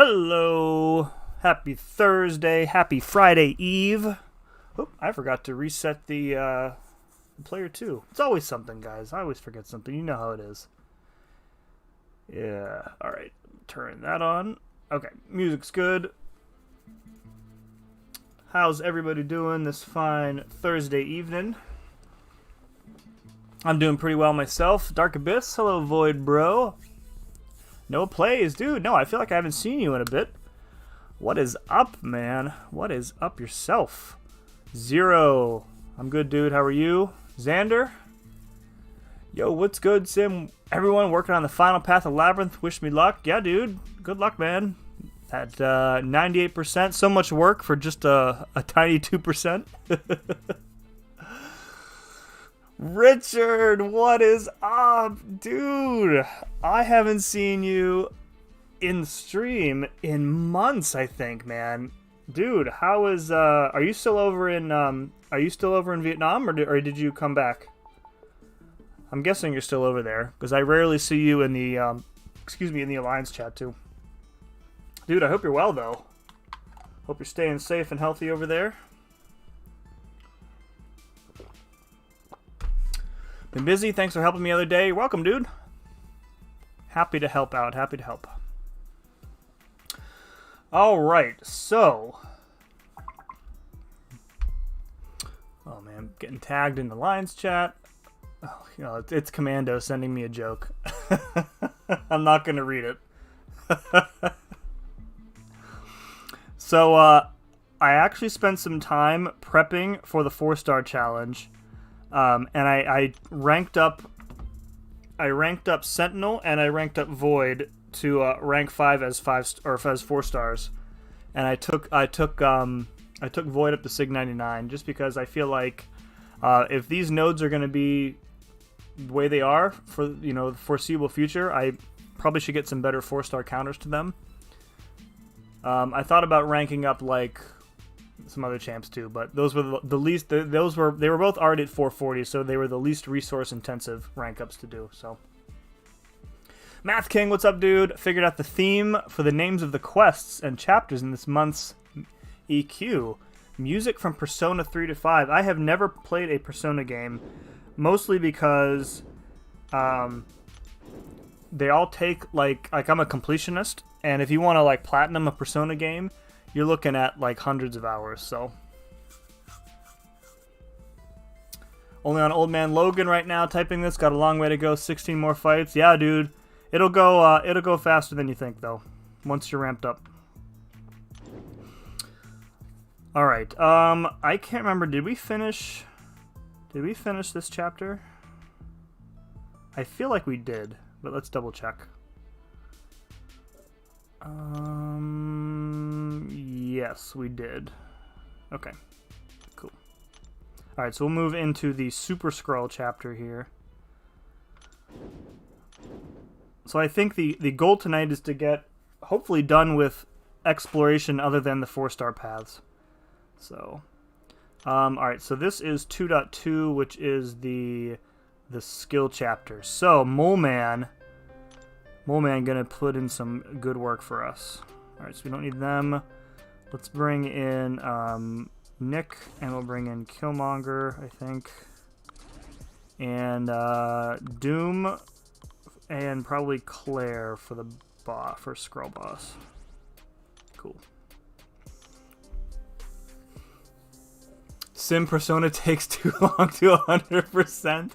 Hello! Happy Thursday, happy Friday Eve. Oop, I forgot to reset the player 2. It's always something, guys. I always forget something. You know how it is. Yeah, alright. Turn that on. Okay, music's good. How's everybody doing this fine Thursday evening? I'm doing pretty well myself. Dark Abyss, hello Void Bro. No plays, dude. No, I feel like I haven't seen you in a bit. What is up, man? What is up yourself? Zero. I'm good, dude. How are you? Xander? Yo, what's good, Sim? Everyone working on the final path of Labyrinth. Wish me luck. Yeah, dude. Good luck, man. At 98%. So much work for just a tiny 2%. Richard, what is up, dude? I haven't seen you in stream in months, I think, man. Dude, how is are you still over in Vietnam, or did you come back? I'm guessing you're still over there because I rarely see you in the in the Alliance chat too. Dude, I hope you're well though. Hope you're staying safe and healthy over there. Been busy. Thanks for helping me the other day. You're welcome, dude. Happy to help out. Happy to help. All right. So, oh man, getting tagged in the Lions chat. Oh, you know, it's Commando sending me a joke. I'm not gonna read it. So, I actually spent some time prepping for the 4-star challenge. And I ranked up Sentinel and I ranked up Void to rank 5 as 4 stars, and I took Void up to Sig 99 just because I feel like if these nodes are going to be the way they are for the foreseeable future, I probably should get some better 4-star counters to them. I thought about ranking up like some other champs too, but those were the least. They were both already at 440, so they were the least resource intensive rank ups to do. So, Math King, what's up, dude? Figured out the theme for the names of the quests and chapters in this month's EQ. Music from Persona 3 to 5. I have never played a Persona game, mostly because they all take like I'm a completionist, and if you want to like platinum a Persona game, you're looking at like hundreds of hours. So only on Old Man Logan right now typing this. Got a long way to go. 16 more fights. Yeah, dude. It'll go faster than you think though, once you're ramped up. All right. I can't remember. Did we finish this chapter? I feel like we did, but let's double check. Yes, we did. Okay, cool. Alright, so we'll move into the Super Scroll chapter here. So I think the goal tonight is to get, hopefully, done with exploration other than the 4-star paths. So, alright, so this is 2.2, which is the skill chapter. So, Mole Man gonna put in some good work for us. Alright, so we don't need them. Let's bring in Nick, and we'll bring in Killmonger, I think. And Doom, and probably Claire for the for Scroll Boss. Cool. Sim Persona takes too long to 100%.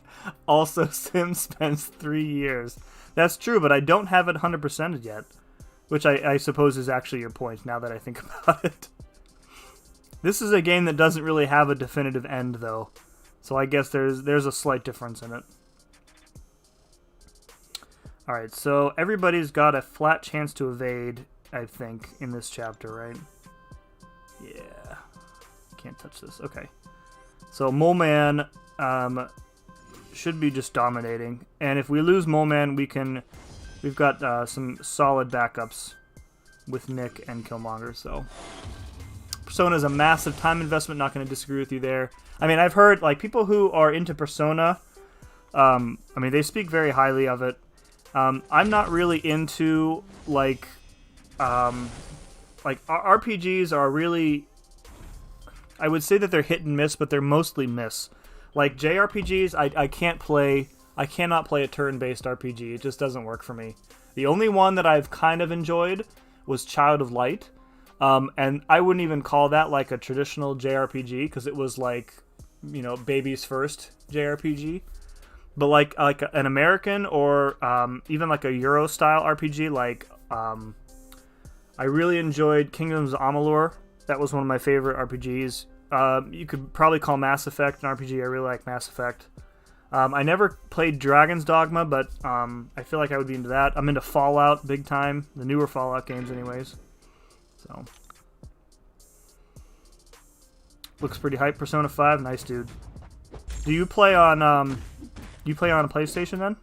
Also, Sim spends 3 years. That's true, but I don't have it 100%ed yet, which I suppose is actually your point now that I think about it. This is a game that doesn't really have a definitive end, though, so I guess there's a slight difference in it. Alright, so everybody's got a flat chance to evade, I think, in this chapter, right? Yeah. Can't touch this. Okay. So Mole Man should be just dominating, and if we lose Mole Man, we've got some solid backups with Nick and Killmonger. So Persona is a massive time investment. Not going to disagree with you there. I mean, I've heard like people who are into Persona. I mean, they speak very highly of it. I'm not really into like RPGs are really, I would say that they're hit and miss, but they're mostly miss. Like JRPGs, I can't play. I cannot play a turn-based RPG. It just doesn't work for me. The only one that I've kind of enjoyed was Child of Light, and I wouldn't even call that like a traditional JRPG because it was like, you know, baby's first JRPG. But like an American or even like a Euro style RPG, like I really enjoyed Kingdoms of Amalur. That was one of my favorite RPGs. You could probably call Mass Effect an RPG. I really like Mass Effect. I never played Dragon's Dogma, but I feel like I would be into that. I'm into Fallout big time, the newer Fallout games anyways. So looks pretty hype. Persona 5, nice dude. Do you play on a PlayStation then?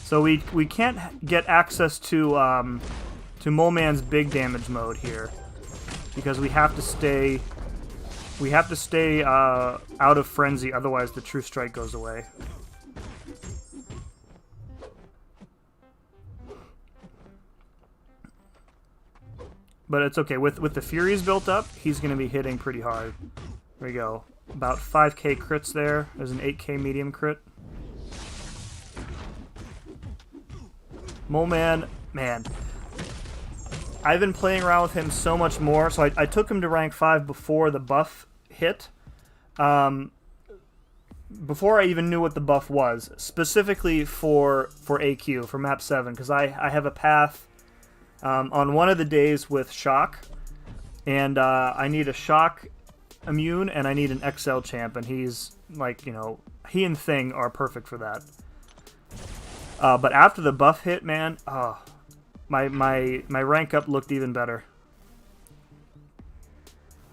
So we can't get access to Mole Man's big damage mode here because we have to stay out of frenzy, otherwise the true strike goes away. But it's okay. With the Furies built up, he's going to be hitting pretty hard. There we go. About 5k crits there. There's an 8k medium crit. Mole Man, man. I've been playing around with him so much more. So I took him to rank 5 before the buff hit. Before I even knew what the buff was. Specifically for AQ, for map 7. Because I have a path on one of the days with Shock. And I need a Shock immune and I need an XL champ. And he's like, you know, he and Thing are perfect for that. But after the buff hit, man, my rank up looked even better.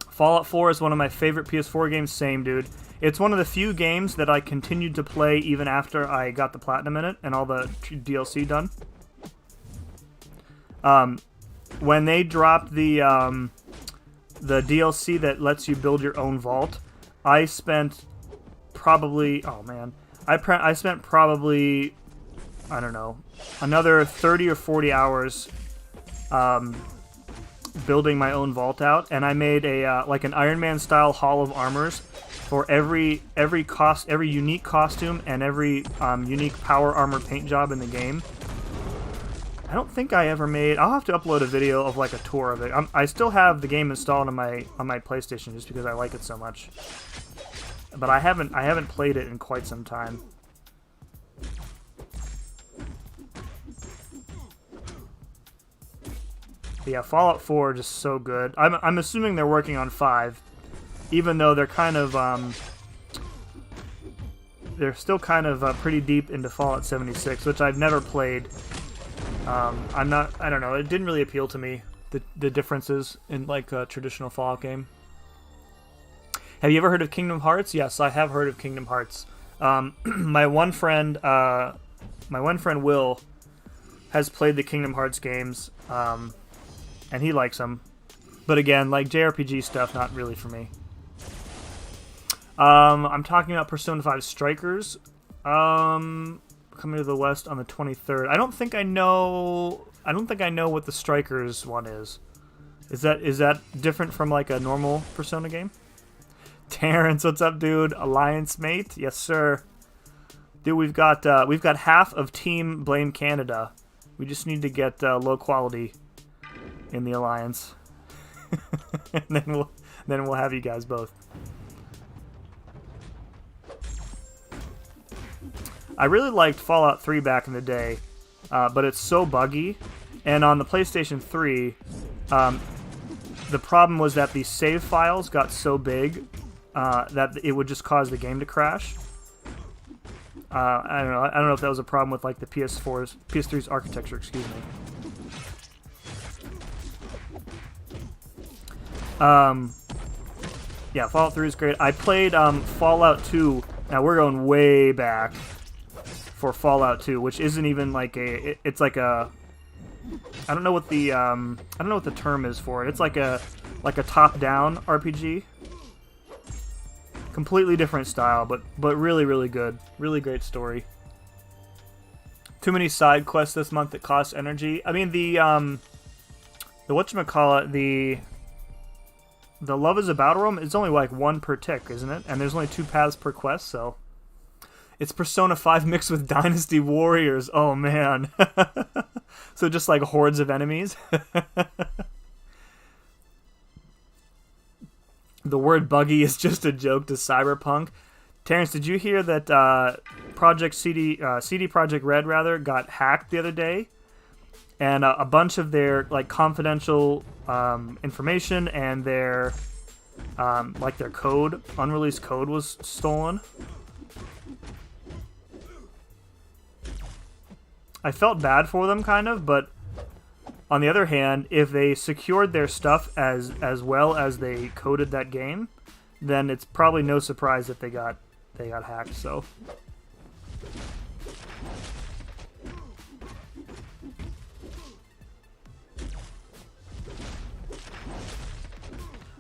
Fallout 4 is one of my favorite PS4 games. Same, dude. It's one of the few games that I continued to play even after I got the platinum in it and all the DLC done. When they dropped the DLC that lets you build your own vault, I spent probably, oh man, I spent probably, I don't know, another 30 or 40 hours building my own vault out, and I made a like an Iron Man style Hall of Armors for every unique costume and every unique power armor paint job in the game. I don't think I ever made. I'll have to upload a video of like a tour of it. I still have the game installed on my PlayStation just because I like it so much, but I haven't played it in quite some time. But yeah, Fallout 4 just so good. I'm assuming they're working on 5, even though they're kind of they're still kind of pretty deep into Fallout 76, which I've never played. I don't know. It didn't really appeal to me, the differences in like a traditional Fallout game. Have you ever heard of Kingdom Hearts? Yes, I have heard of Kingdom Hearts. My one friend Will has played the Kingdom Hearts games. And he likes them. But again, like JRPG stuff, not really for me. I'm talking about Persona 5 Strikers. Coming to the West on the 23rd. I don't think I know what the Strikers one is. Is that different from like a normal Persona game? Terrence, what's up, dude? Alliance mate? Yes, sir. Dude, we've got half of Team Blame Canada. We just need to get low quality in the alliance, and then we'll have you guys both. I really liked Fallout 3 back in the day, but it's so buggy, and on the PlayStation 3, the problem was that the save files got so big that it would just cause the game to crash. I don't know if that was a problem with like the PS3's architecture. Excuse me. Yeah, Fallout 3 is great. I played Fallout 2. Now we're going way back for Fallout 2, which isn't even like it's like a, I don't know what the term is for it. It's like a top-down RPG. Completely different style, but really, really good. Really great story. Too many side quests this month that cost energy. I mean, the whatchamacallit, the Love is a Battle Room is only like 1 per tick, isn't it? And there's only 2 paths per quest, so... It's Persona 5 mixed with Dynasty Warriors. Oh, man. So just like hordes of enemies. The word buggy is just a joke to Cyberpunk. Terrence, did you hear that CD Projekt Red rather got hacked the other day, and a bunch of their like confidential information and their like their code, unreleased code, was stolen? I felt bad for them, kind of, but on the other hand, if they secured their stuff as well as they coded that game, then it's probably no surprise that they got hacked. So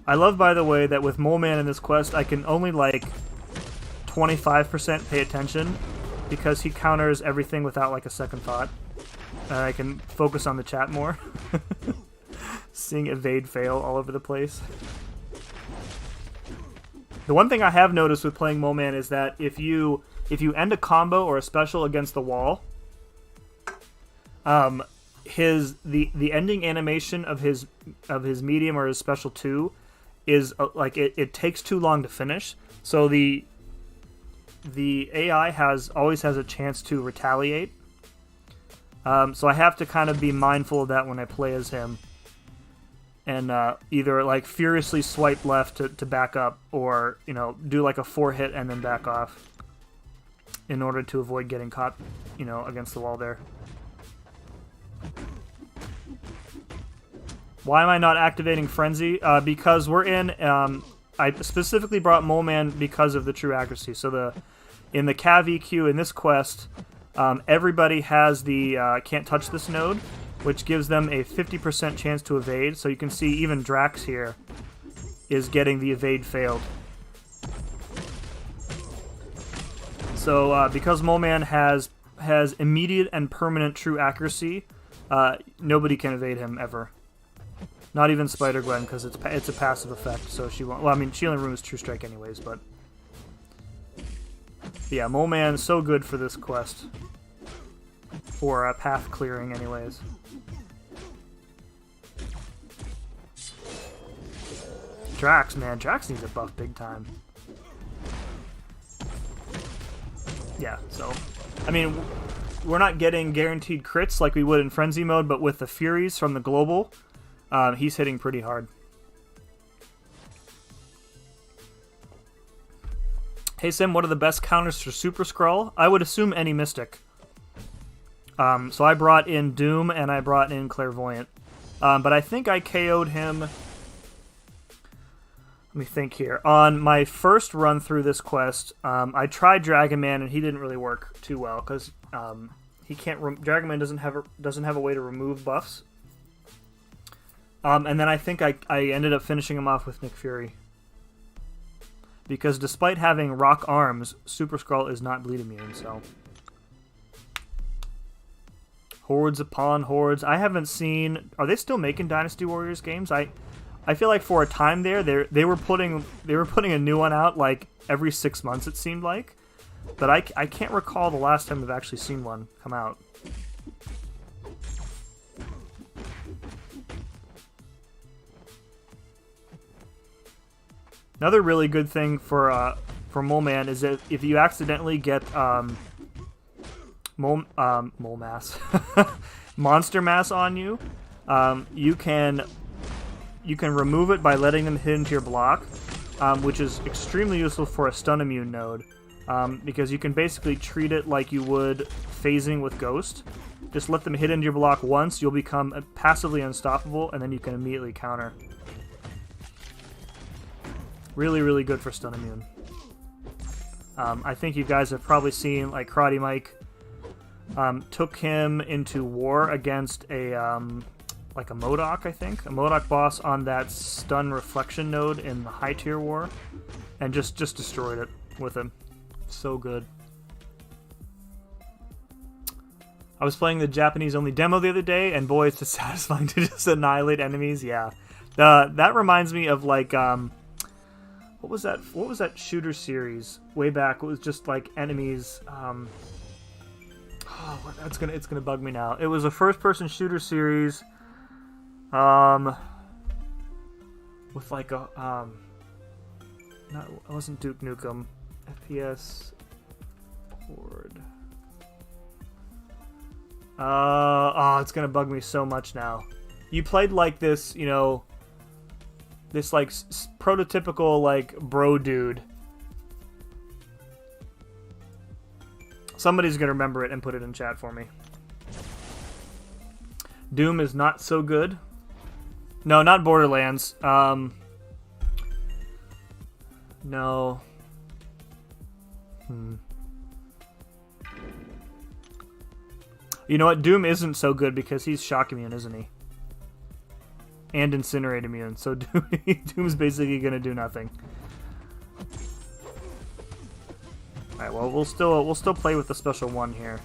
I love, by the way, that with Mole Man in this quest, I can only like 25% pay attention, because he counters everything without like a second thought. And I can focus on the chat more. Seeing evade fail all over the place. The one thing I have noticed with playing Mole Man is that if you end a combo or a special against the wall, the ending animation of his medium or his special 2 is like it takes too long to finish. So the AI always has a chance to retaliate. So I have to kind of be mindful of that when I play as him. And either like furiously swipe left to back up, or do like a 4-hit and then back off, in order to avoid getting caught, against the wall there. Why am I not activating Frenzy? Because we're in... I specifically brought Mole Man because of the true accuracy. So in the Cav EQ in this quest, everybody has the can't touch this node, which gives them a 50% chance to evade. So you can see even Drax here is getting the evade failed. So because Mole Man has immediate and permanent true accuracy, nobody can evade him ever. Not even Spider-Gwen, because it's a passive effect, so she won't... Well, I mean, she only removes True Strike anyways, but... Yeah, Mole Man's so good for this quest. For path clearing anyways. Drax, man. Drax needs a buff big time. Yeah, so... I mean, we're not getting guaranteed crits like we would in Frenzy mode, but with the Furies from the Global... he's hitting pretty hard. Hey Sim, what are the best counters for Super Skrull? I would assume any Mystic. So I brought in Doom and I brought in Clairvoyant. But I think I KO'd him... Let me think here. On my first run through this quest, I tried Dragon Man and he didn't really work too well, because he can't... Dragon Man doesn't have a way to remove buffs. And then I think I ended up finishing him off with Nick Fury. Because despite having rock arms, Super Skrull is not bleed immune, so... Hordes upon hordes. I haven't seen... Are they still making Dynasty Warriors games? I feel like for a time there, they were putting a new one out like every 6 months, it seemed like. But I can't recall the last time I've actually seen one come out. Another really good thing for Mole Man is that if you accidentally get Mole Mass, Monster Mass on you, you can remove it by letting them hit into your block, which is extremely useful for a stun immune node, because you can basically treat it like you would phasing with Ghost. Just let them hit into your block once, you'll become passively unstoppable, and then you can immediately counter. Really, really good for stun immune. I think you guys have probably seen, like, Karate Mike took him into war against a like a MODOK, I think. A MODOK boss on that stun reflection node in the high tier war. and just destroyed it with him. So good. I was playing the Japanese-only demo the other day, and boy, it's satisfying to just annihilate enemies. Yeah, that reminds me of like what was that? What was that shooter series way back? It was just like enemies. Oh, it's gonna bug me now. It was a first-person shooter series, with like a not, it wasn't Duke Nukem, FPS Horde. Oh, it's gonna bug me so much now. You played like this, you know, this like prototypical like bro dude. Somebody's gonna remember it and put it in chat for me. Doom is not so good. No, not Borderlands. No. You know what? Doom isn't so good because he's shock immune, isn't he? And incinerate immune. So Doom's basically gonna do nothing. Alright, well we'll still play with the special one here.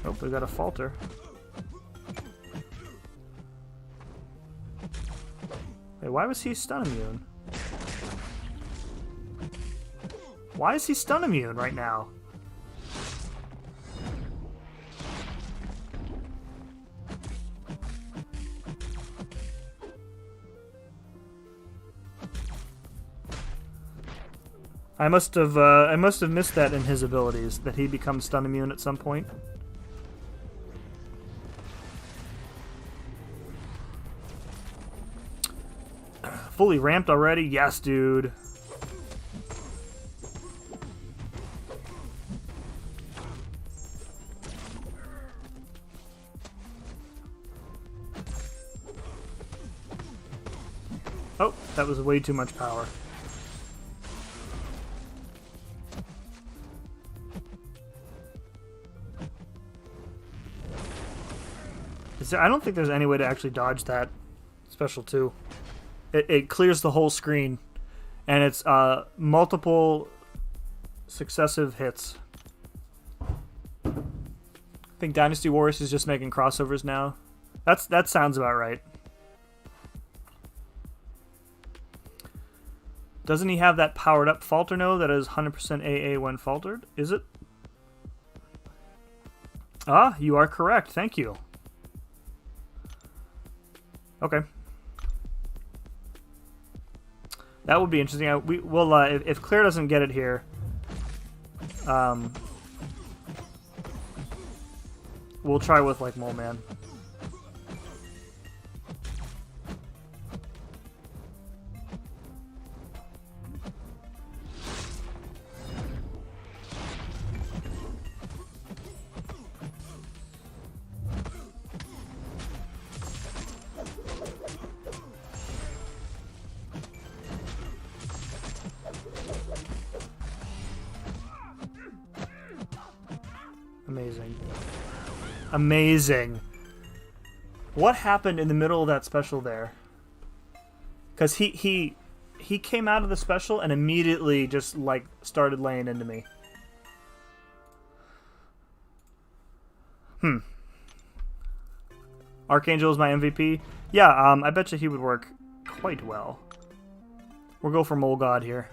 Oh, we got a falter. Wait, why was he stun immune? Why is he stun immune right now? I must have missed that in his abilities, that he becomes stun immune at some point. Fully ramped already? Yes, dude. Oh, that was way too much power. I don't think there's any way to actually dodge that special 2. It clears the whole screen, and it's multiple successive hits. I think Dynasty Warriors is just making crossovers now. That sounds about right. Doesn't he have that powered up falter node that is 100% AA when faltered? Is it? Ah, you are correct. Thank you. Okay. That would be interesting. We'll if Claire doesn't get it here, we'll try with like Mole Man. Amazing. Amazing. What happened in the middle of that special there? Because he came out of the special and immediately just like started laying into me. Archangel is my MVP. Yeah, I bet you he would work quite well. We'll go for Mole God here.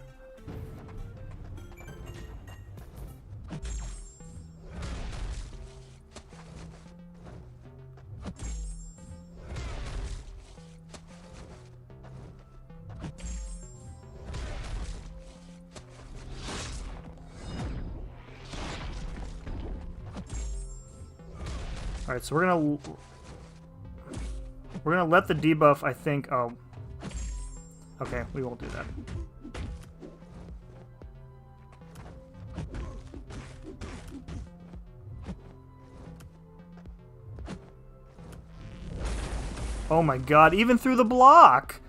Alright, so we're gonna let the debuff, I think. Oh, okay, we won't do that. Oh my god, even through the block!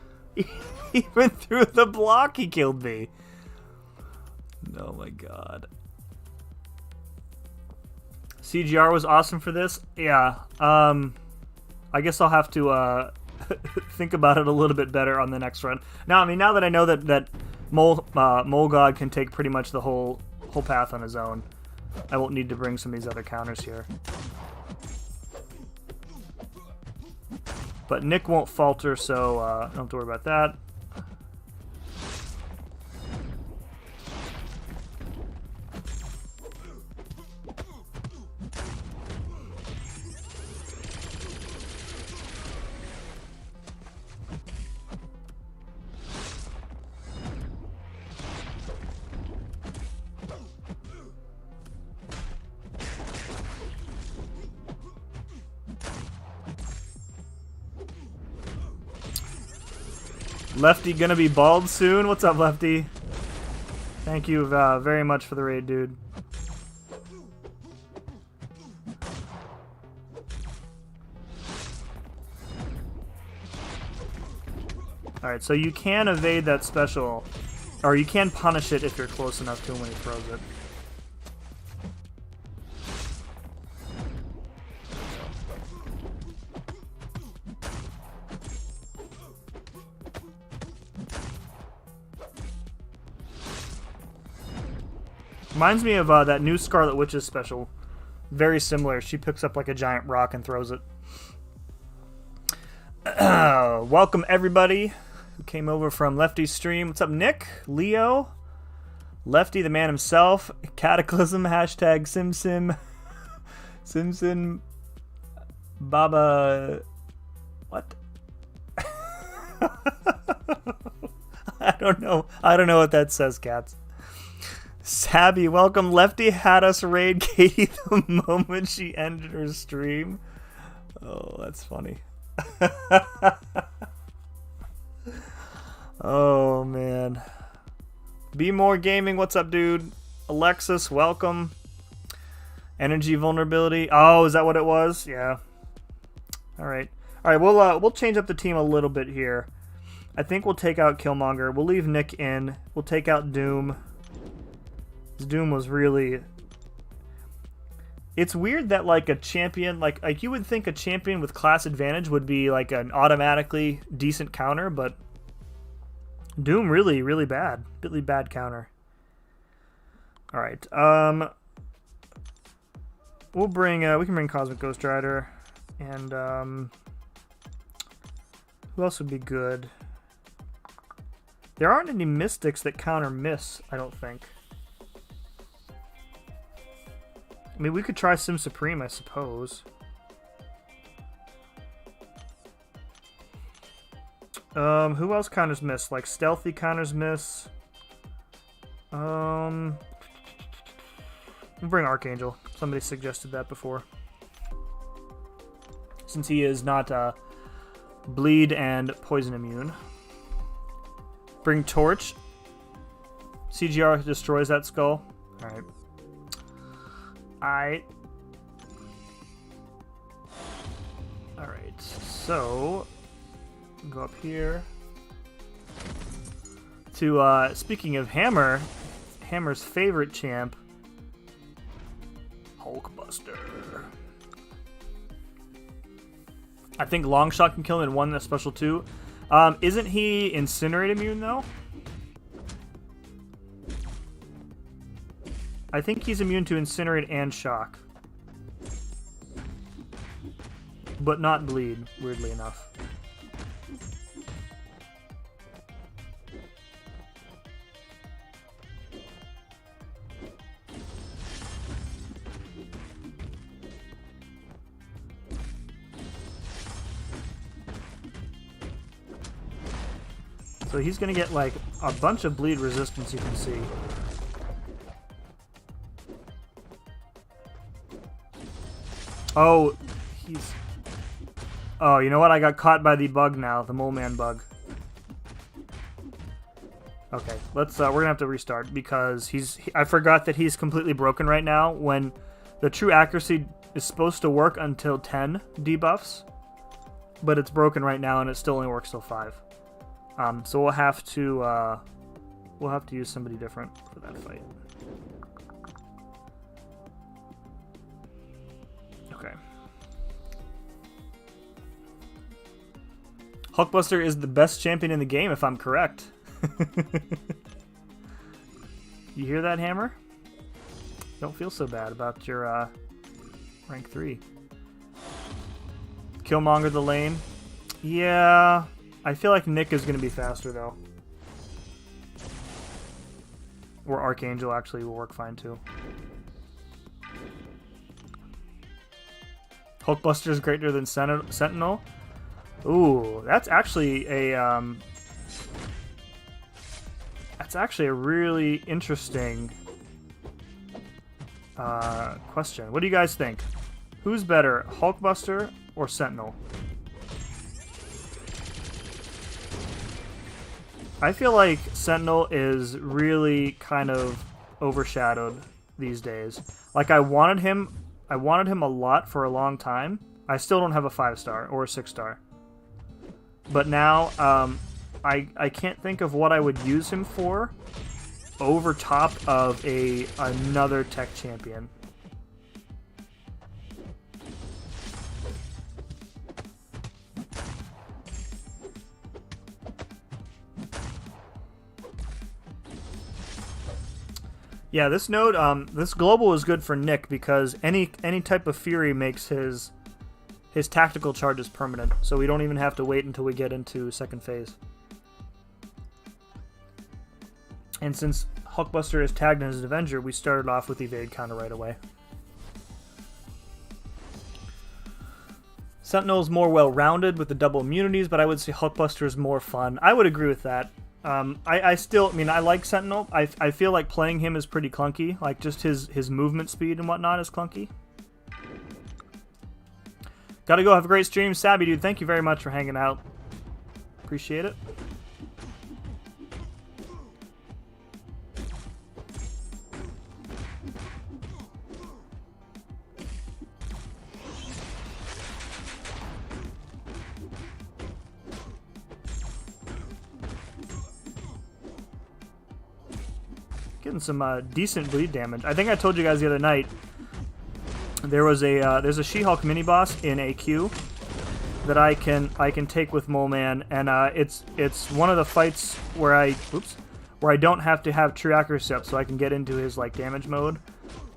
Even through the block he killed me. Oh my god. CGR was awesome for this. Yeah. I guess I'll have to think about it a little bit better on the next run. Now, I mean, now that I know that Mole God can take pretty much the whole path on his own, I won't need to bring some of these other counters here. But Nick won't falter, so don't have to worry about that. Lefty gonna be bald soon? What's up, Lefty? Thank you very much for the raid, dude. Alright, so you can evade that special, or you can punish it if you're close enough to him when he throws it. Reminds me of that new Scarlet Witch's special. Very similar. She picks up like a giant rock and throws it. Welcome everybody who came over from Lefty's stream. What's up, Nick? Leo? Lefty, the man himself. Cataclysm. Hashtag SimSim. SimSim. Baba. What? I don't know. I don't know what that says, cats. Sabby, welcome. Lefty had us raid Katie the moment she ended her stream. Oh, that's funny. Oh, man. Be More Gaming, what's up, dude? Alexis, welcome. Energy vulnerability. Oh, is that what it was? Yeah. All right. All right, we'll change up the team a little bit here. I think we'll take out Killmonger. We'll leave Nick in. We'll take out Doom. Doom was really... It's weird that like a champion, like you would think a champion with class advantage would be like an automatically decent counter, but Doom really bad. Really bad counter. Alright, we'll bring, we can bring Cosmic Ghost Rider, and who else would be good? There aren't any Mystics that counter Miss, I don't think. I mean, we could try Sim Supreme, I suppose. Who else counters Miss? Like Stealthy counters Miss. We'll bring Archangel. Somebody suggested that before. Since he is not bleed and poison immune. Bring Torch. CGR destroys that skull. Alright. Alright, so go up here to speaking of Hammer, Hammer's favorite champ, Hulkbuster. I think Longshot can kill him in one special too. Isn't he Incinerate immune though? I think he's immune to Incinerate and Shock. But not Bleed, weirdly enough. So he's gonna get like a bunch of bleed resistance, you can see. Oh, he's... Oh, you know what? I got caught by the bug now, the Mole Man bug. Okay, let's, we're gonna have to restart because I forgot that he's completely broken right now when the true accuracy is supposed to work until 10 debuffs. but it's broken right now and it still only works till 5. So we'll have to use somebody different for that fight. Okay. Hulkbuster is the best champion in the game, if I'm correct. You hear that, Hammer? Don't feel so bad about your rank 3. Killmonger the lane. Yeah, I feel like Nick is going to be faster, though. Or Archangel actually will work fine, too. Hulkbuster is greater than Sentinel. Ooh, that's actually a really interesting question. What do you guys think? Who's better, Hulkbuster or Sentinel? I feel like Sentinel is really kind of overshadowed these days. Like I wanted him a lot for a long time. I still don't have a 5-star or a 6-star. But now I can't think of what I would use him for over top of another tech champion. Yeah, this node, this global is good for Nick because any type of Fury makes his tactical charges permanent, so we don't even have to wait until we get into second phase. And since Hulkbuster is tagged as an Avenger, we started off with evade counter right away. Sentinel is more well-rounded with the double immunities, but I would say Hulkbuster is more fun. I would agree with that. I like Sentinel. I feel like playing him is pretty clunky. Like, just his movement speed and whatnot is clunky. Gotta go. Have a great stream. Sabby, dude, thank you very much for hanging out. Appreciate it. Getting some decent bleed damage. I think I told you guys the other night there's a She-Hulk mini boss in AQ that I can take with Mole Man, and it's one of the fights where I don't have to have true accuracy up, so I can get into his like damage mode.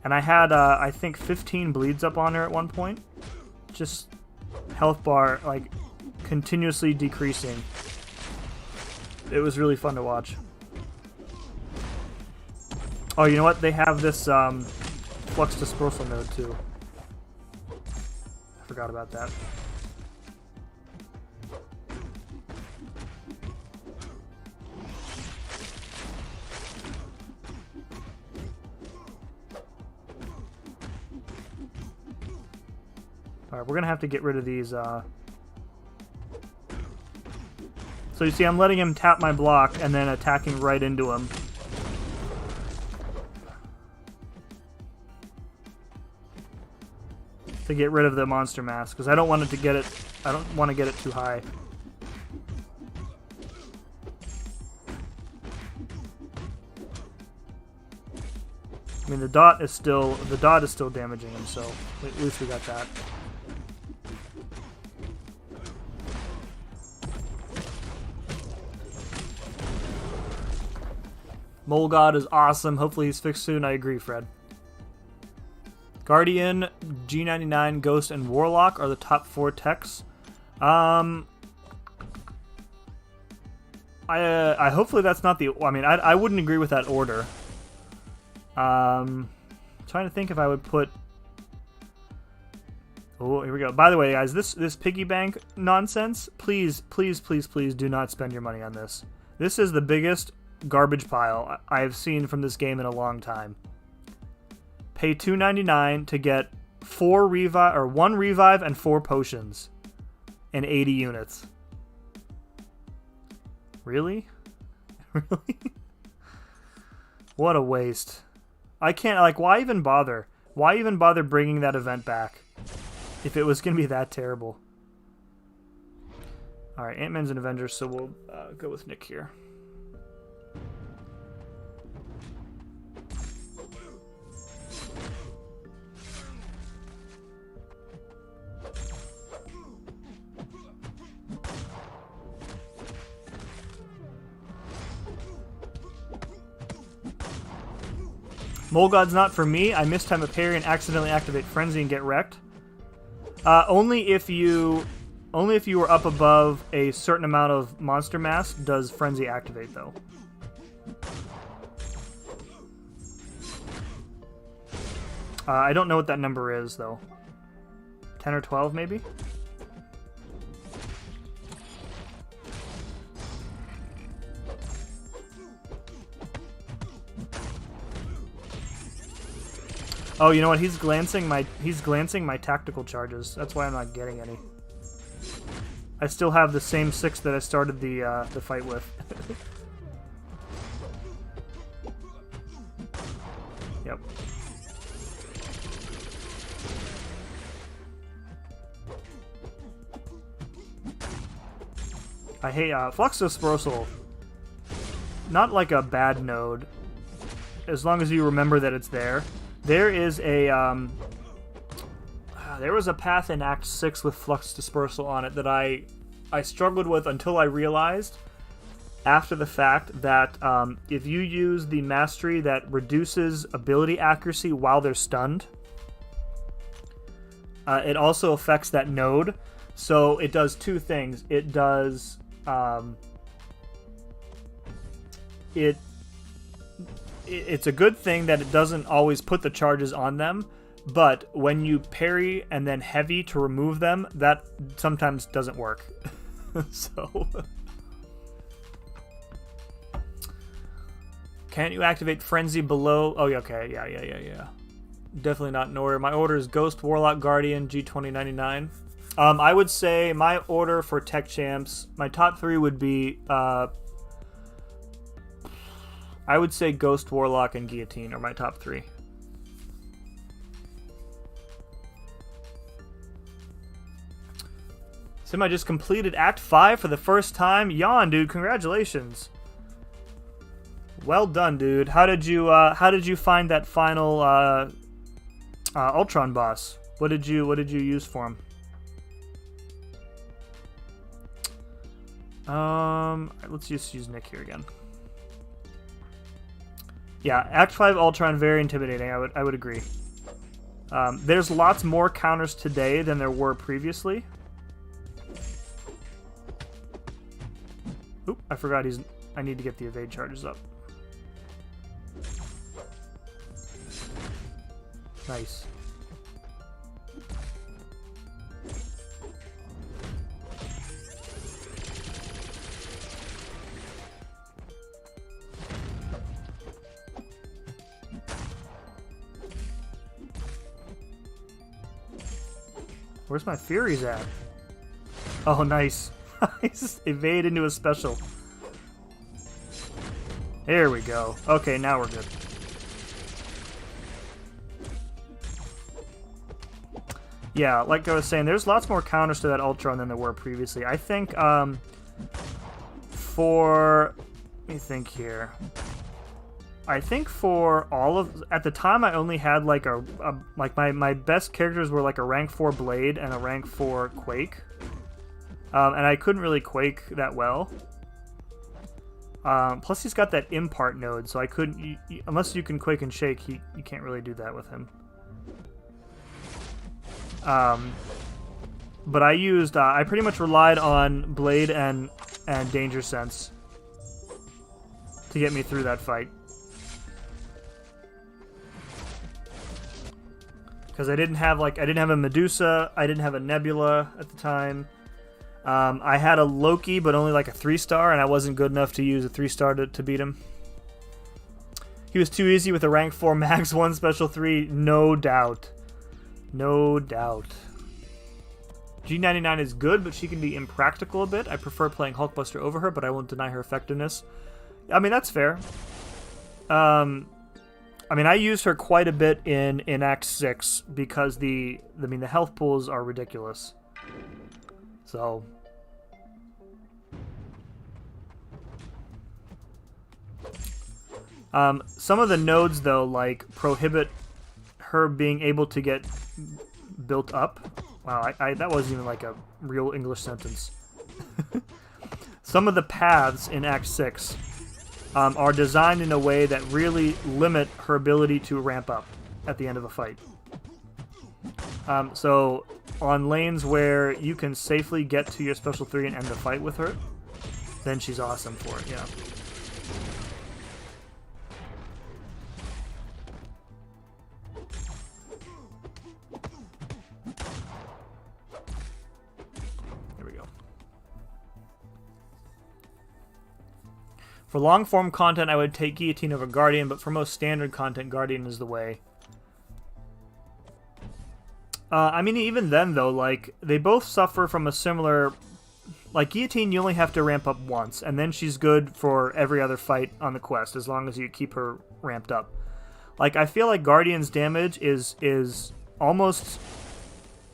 And I had I think 15 bleeds up on her at one point, just health bar like continuously decreasing. It was really fun to watch. Oh, you know what? They have this flux dispersal node too. I forgot about that. Alright, we're gonna have to get rid of these. So you see, I'm letting him tap my block and then attacking right into him. To get rid of the monster mass, because I don't want to get it too high. I mean, the dot is still damaging him, so at least we got that. Mole God is awesome. Hopefully he's fixed soon. I agree, Fred. Guardian, G99, Ghost, and Warlock are the top 4 techs. I hopefully that's not the. I mean, I wouldn't agree with that order. Trying to think if I would put. Oh, here we go. By the way, guys, this piggy bank nonsense. Please, please, please, please do not spend your money on this. This is the biggest garbage pile I've seen from this game in a long time. Pay $2.99 to get 1 revive and 4 potions and 80 units. Really? Really? What a waste. I can't, like, why even bother? Why even bother bringing that event back if it was going to be that terrible? Alright, Ant-Man's an Avenger, so we'll go with Nick here. Mole God's not for me. I mistime a parry and accidentally activate Frenzy and get wrecked. Only if you were up above a certain amount of monster mass does Frenzy activate, though. I don't know what that number is, though. 10 or 12, maybe? Oh, you know what? He's glancing my tactical charges. That's why I'm not getting any. I still have the same 6 that I started the fight with. Yep. I hate Flux Dispersal. Not like a bad node, as long as you remember that it's there. There is a there was a path in Act 6 with Flux Dispersal on it that I struggled with until I realized after the fact that if you use the mastery that reduces ability accuracy while they're stunned, it also affects that node. So it does two things. It does it's a good thing that it doesn't always put the charges on them, but when you parry and then heavy to remove them, that sometimes doesn't work. So can't you activate Frenzy below? Oh, okay, yeah. Definitely not in order. My order is Ghost, Warlock, Guardian, G2099. I would say my order for Tech Champs, my top 3 would be I would say Ghost, Warlock, and Guillotine are my top 3. Sim, I just completed Act 5 for the first time. Yawn, dude, congratulations. Well done, dude. How did you find that final Ultron boss? What did you use for him? Let's just use Nick here again. Yeah, Act 5 Ultron, very intimidating. I would agree. There's lots more counters today than there were previously. Oop, I forgot I need to get the evade charges up. Nice. Where's my Furies at? Oh, nice. Nice. Evade into a special. There we go. Okay, now we're good. Yeah, like I was saying, there's lots more counters to that Ultron than there were previously. I think, let me think here. I think for all of... At the time, I only had, like, my best characters were, like, a rank 4 Blade and a rank 4 Quake. And I couldn't really Quake that well. Plus, he's got that impart node, so I couldn't... unless you can Quake and Shake, you can't really do that with him. But I used... I pretty much relied on Blade and Danger Sense to get me through that fight. Because I didn't have a Medusa, I didn't have a Nebula at the time. I had a Loki, but only like a 3-star, and I wasn't good enough to use a 3-star to beat him. He was too easy with a rank 4 max 1 special 3, no doubt. No doubt. G99 is good, but she can be impractical a bit. I prefer playing Hulkbuster over her, but I won't deny her effectiveness. I mean, that's fair. I mean, I used her quite a bit in Act 6 because the health pools are ridiculous. So, Some of the nodes, though, like, prohibit her being able to get built up. Wow, that wasn't even like a real English sentence. Some of the paths in Act 6 are designed in a way that really limit her ability to ramp up at the end of a fight. So on lanes where you can safely get to your special 3 and end the fight with her, then she's awesome for it, yeah. There we go. For long-form content, I would take Guillotine over Guardian, but for most standard content, Guardian is the way. I mean, even then, though, like, they both suffer from a similar... Like, Guillotine, you only have to ramp up once, and then she's good for every other fight on the quest, as long as you keep her ramped up. Like, I feel like Guardian's damage is almost...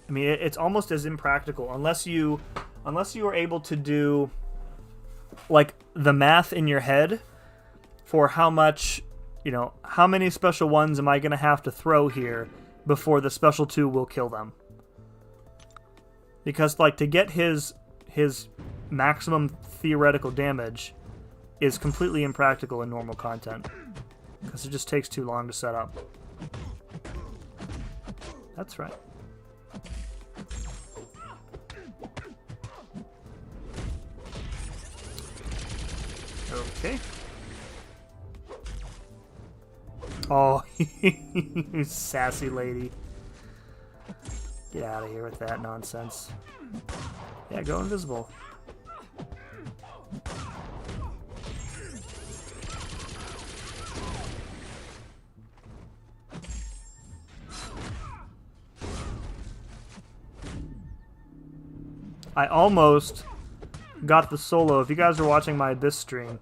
I mean, it's almost as impractical, unless you are able to do, like, the math in your head for how much, you know, how many special ones am I going to have to throw here before the special 2 will kill them. Because, like, to get his maximum theoretical damage is completely impractical in normal content. Because it just takes too long to set up. That's right. Okay. Oh, you sassy lady. Get out of here with that nonsense. Yeah, go invisible. I almost got the solo. If you guys were watching my Abyss stream,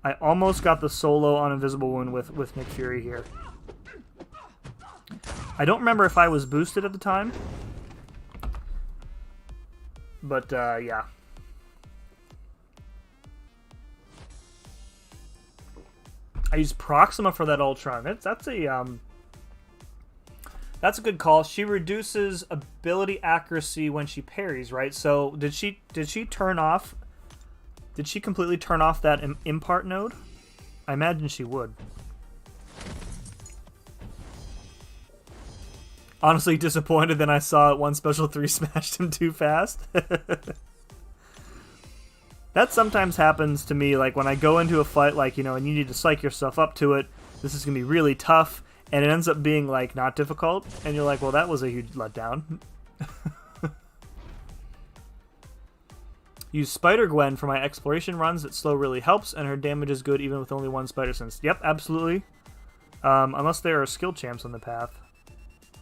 I almost got the solo on Invisible Wound with Nick Fury here. I don't remember if I was boosted at the time. But, yeah. I used Proxima for that Ultron. That's a good call. She reduces ability accuracy when she parries, right? So did she turn off? Did she completely turn off that impart node? I imagine she would. Honestly disappointed that I saw it one special 3 smashed him too fast. That sometimes happens to me, like when I go into a fight, like, you know, and you need to psych yourself up to it. This is going to be really tough, and it ends up being, like, not difficult. And you're like, well, that was a huge letdown. Use Spider-Gwen for my exploration runs. It slow really helps, and her damage is good even with only 1 spider sense. Yep, absolutely. Unless there are skill champs on the path.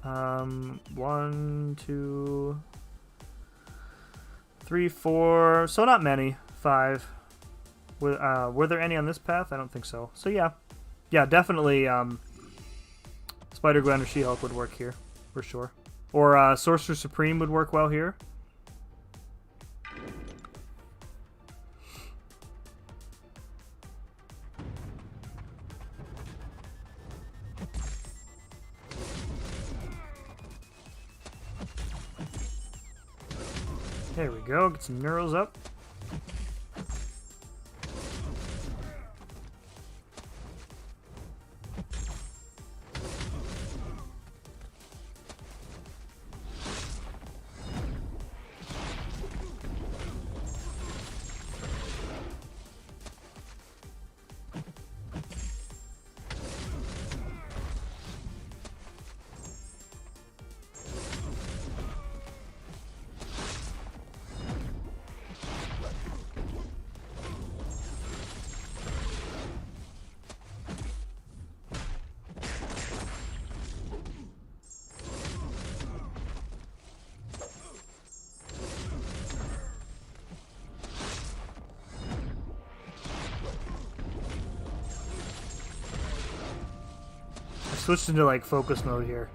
1, 2, 3, 4. So not many. 5. Were there any on this path? I don't think so. So yeah. Yeah, definitely Spider-Gwen or She-Hulk would work here, for sure. Or Sorcerer Supreme would work well here. There we go, get some neurals up. Switched into like focus mode here.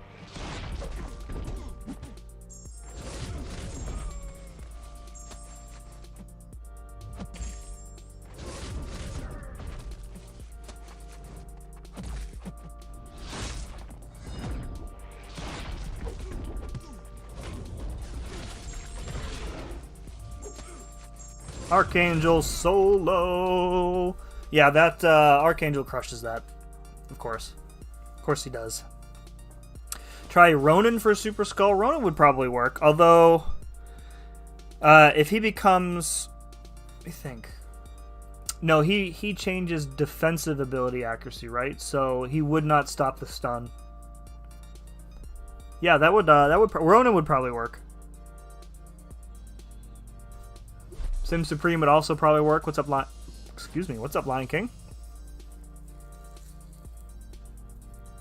Archangel solo. Yeah, that Archangel crushes that. Of course he does. Try Ronin for Super Skull. Ronin would probably work, although if he becomes, let me think. No, he changes defensive ability accuracy, right? So he would not stop the stun. Yeah, that would Ronin would probably work. Sim Supreme would also probably work. What's up, What's up, Lion King?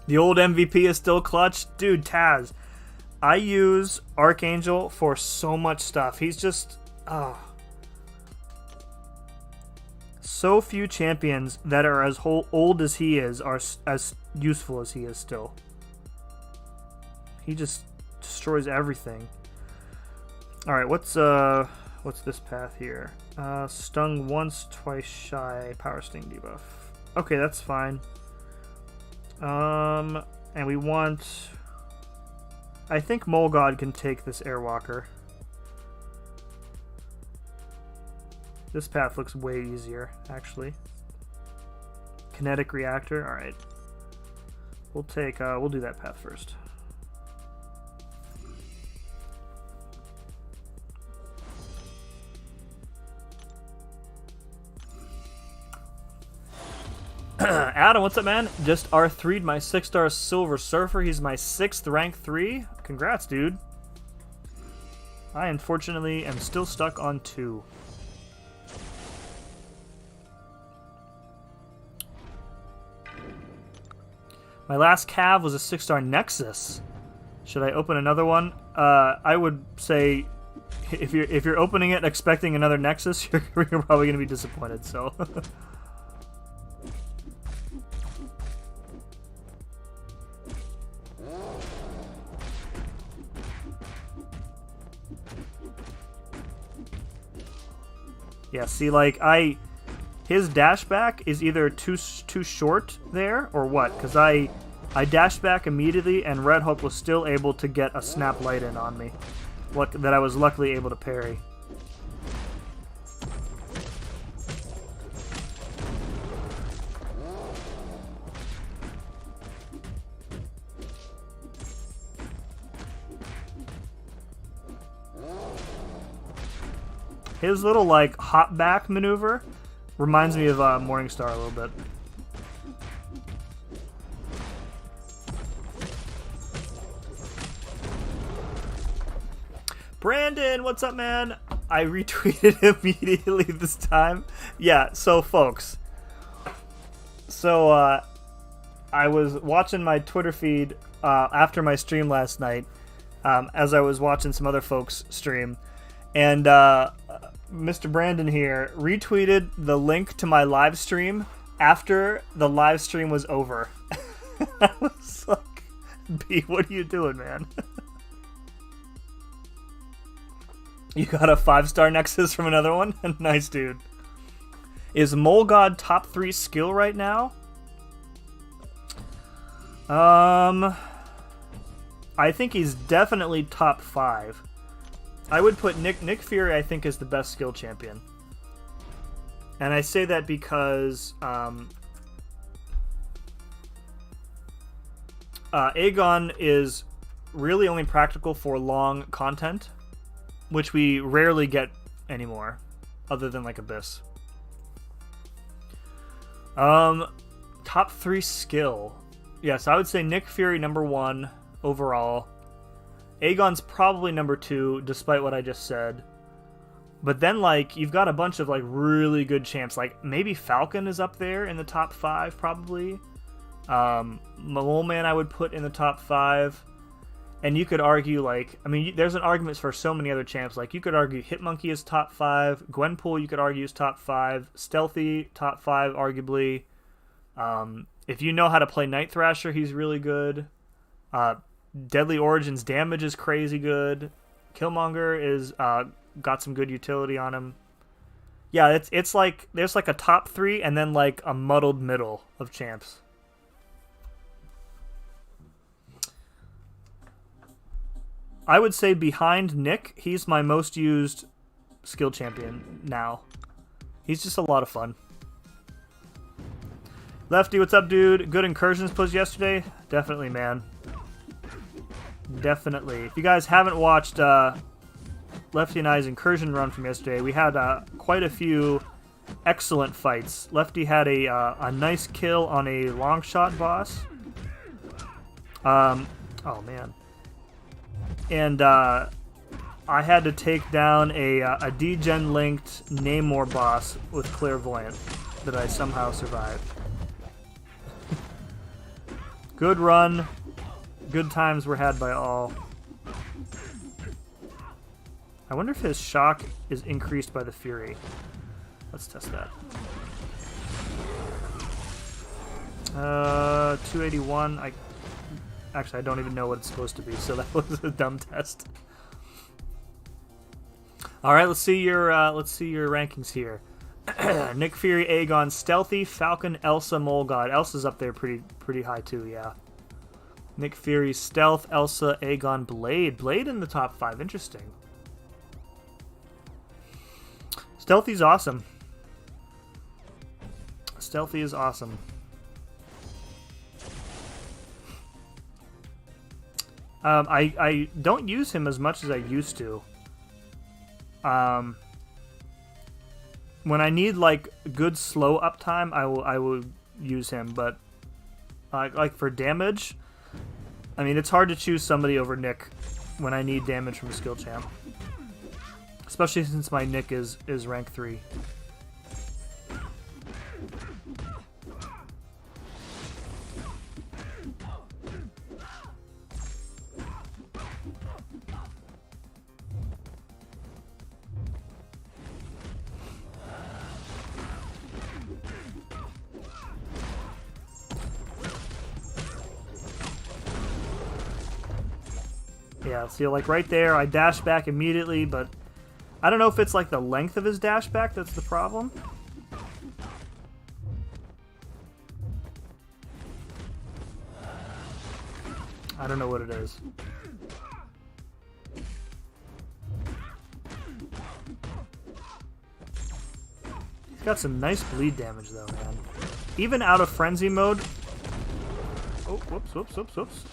The old MVP is still clutch. Dude, Taz, I use Archangel for so much stuff. He's just... So few champions that are as old as he is are as useful as he is still. He just destroys everything. Alright, what's this path here? Stung once, twice shy, power sting debuff. Okay, that's fine. And we want... I think Mole God can take this Airwalker. This path looks way easier, actually. Kinetic Reactor, alright. We'll do that path first. Adam, what's up, man? Just R3'd my 6-star Silver Surfer. He's my 6th rank 3. Congrats, dude. I unfortunately am still stuck on 2. My last Cav was a 6-star Nexus. Should I open another one? I would say if you're opening it expecting another Nexus, you're probably gonna be disappointed. So. Yeah, see, like, his dash back is either too short there or what, because I dashed back immediately and Red Hulk was still able to get a snap light in on me, that I was luckily able to parry. His little, like, hop back maneuver reminds me of Morningstar a little bit. Brandon, what's up, man? I retweeted immediately this time. Yeah, so, folks. So, I was watching my Twitter feed after my stream last night, as I was watching some other folks stream. And Mr. Brandon here retweeted the link to my live stream after the live stream was over. I was like, B, what are you doing, man? You got a 5-star Nexus from another one? Nice, dude. Is Mole God top 3 skill right now? I think he's definitely top 5. I would put Nick Fury, I think, is the best skill champion. And I say that because Aegon is really only practical for long content, which we rarely get anymore, other than, like, Abyss. Top 3 skill. Yes, I would say Nick Fury number 1 overall. Aegon's probably number 2, despite what I just said. But then, like, you've got a bunch of, like, really good champs. Like, maybe Falcon is up there in the top 5, probably. Mole Man I would put in the top 5. And you could argue, like, I mean, there's an argument for so many other champs. Like, you could argue Hitmonkey is top 5. Gwenpool, you could argue, is top 5. Stealthy, top 5, arguably. If you know how to play Night Thrasher, he's really good. Deadly Origins damage is crazy good. Killmonger is got some good utility on him. Yeah, it's like there's like a top 3 and then like a muddled middle of champs. I would say behind Nick, he's my most used skill champion now. He's just a lot of fun. Lefty, what's up, dude? Good incursions post yesterday? Definitely, man. Definitely. If you guys haven't watched Lefty and I's incursion run from yesterday, we had quite a few excellent fights. Lefty had a nice kill on a long shot boss. Oh, man. And I had to take down a D-Gen linked Namor boss with Clairvoyant that I somehow survived. Good run. Good times were had by all. I wonder if his shock is increased by the Fury. Let's test that. 281. Actually, I don't even know what it's supposed to be, so that was a dumb test. All right, let's see your rankings here. Nick Fury, Aegon, Stealthy, Falcon, Elsa, Mole God. Elsa's up there pretty high too, yeah. Nick Fury, Stealth, Elsa, Aegon, Blade. Blade in the top 5. Interesting. Stealthy's awesome. Stealthy is awesome. I don't use him as much as I used to. When I need like good slow uptime, I will use him. But like for damage, I mean it's hard to choose somebody over Nick when I need damage from a skill champ, especially since my Nick is rank 3. Yeah, so like right there, I dash back immediately, but I don't know if it's like the length of his dash back that's the problem. I don't know what it is. He's got some nice bleed damage though, man. Even out of frenzy mode. Oh, whoops.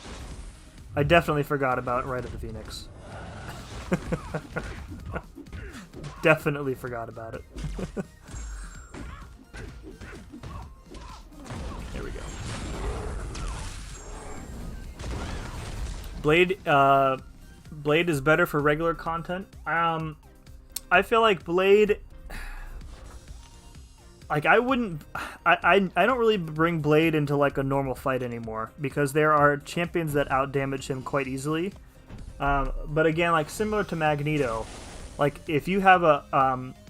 I definitely forgot about Rite of the Phoenix. Definitely forgot about it. There we go. Blade is better for regular content. I feel like Blade... Like, I don't really bring Blade into, like, a normal fight anymore, because there are champions that outdamage him quite easily. But again, like, similar to Magneto, like, if you have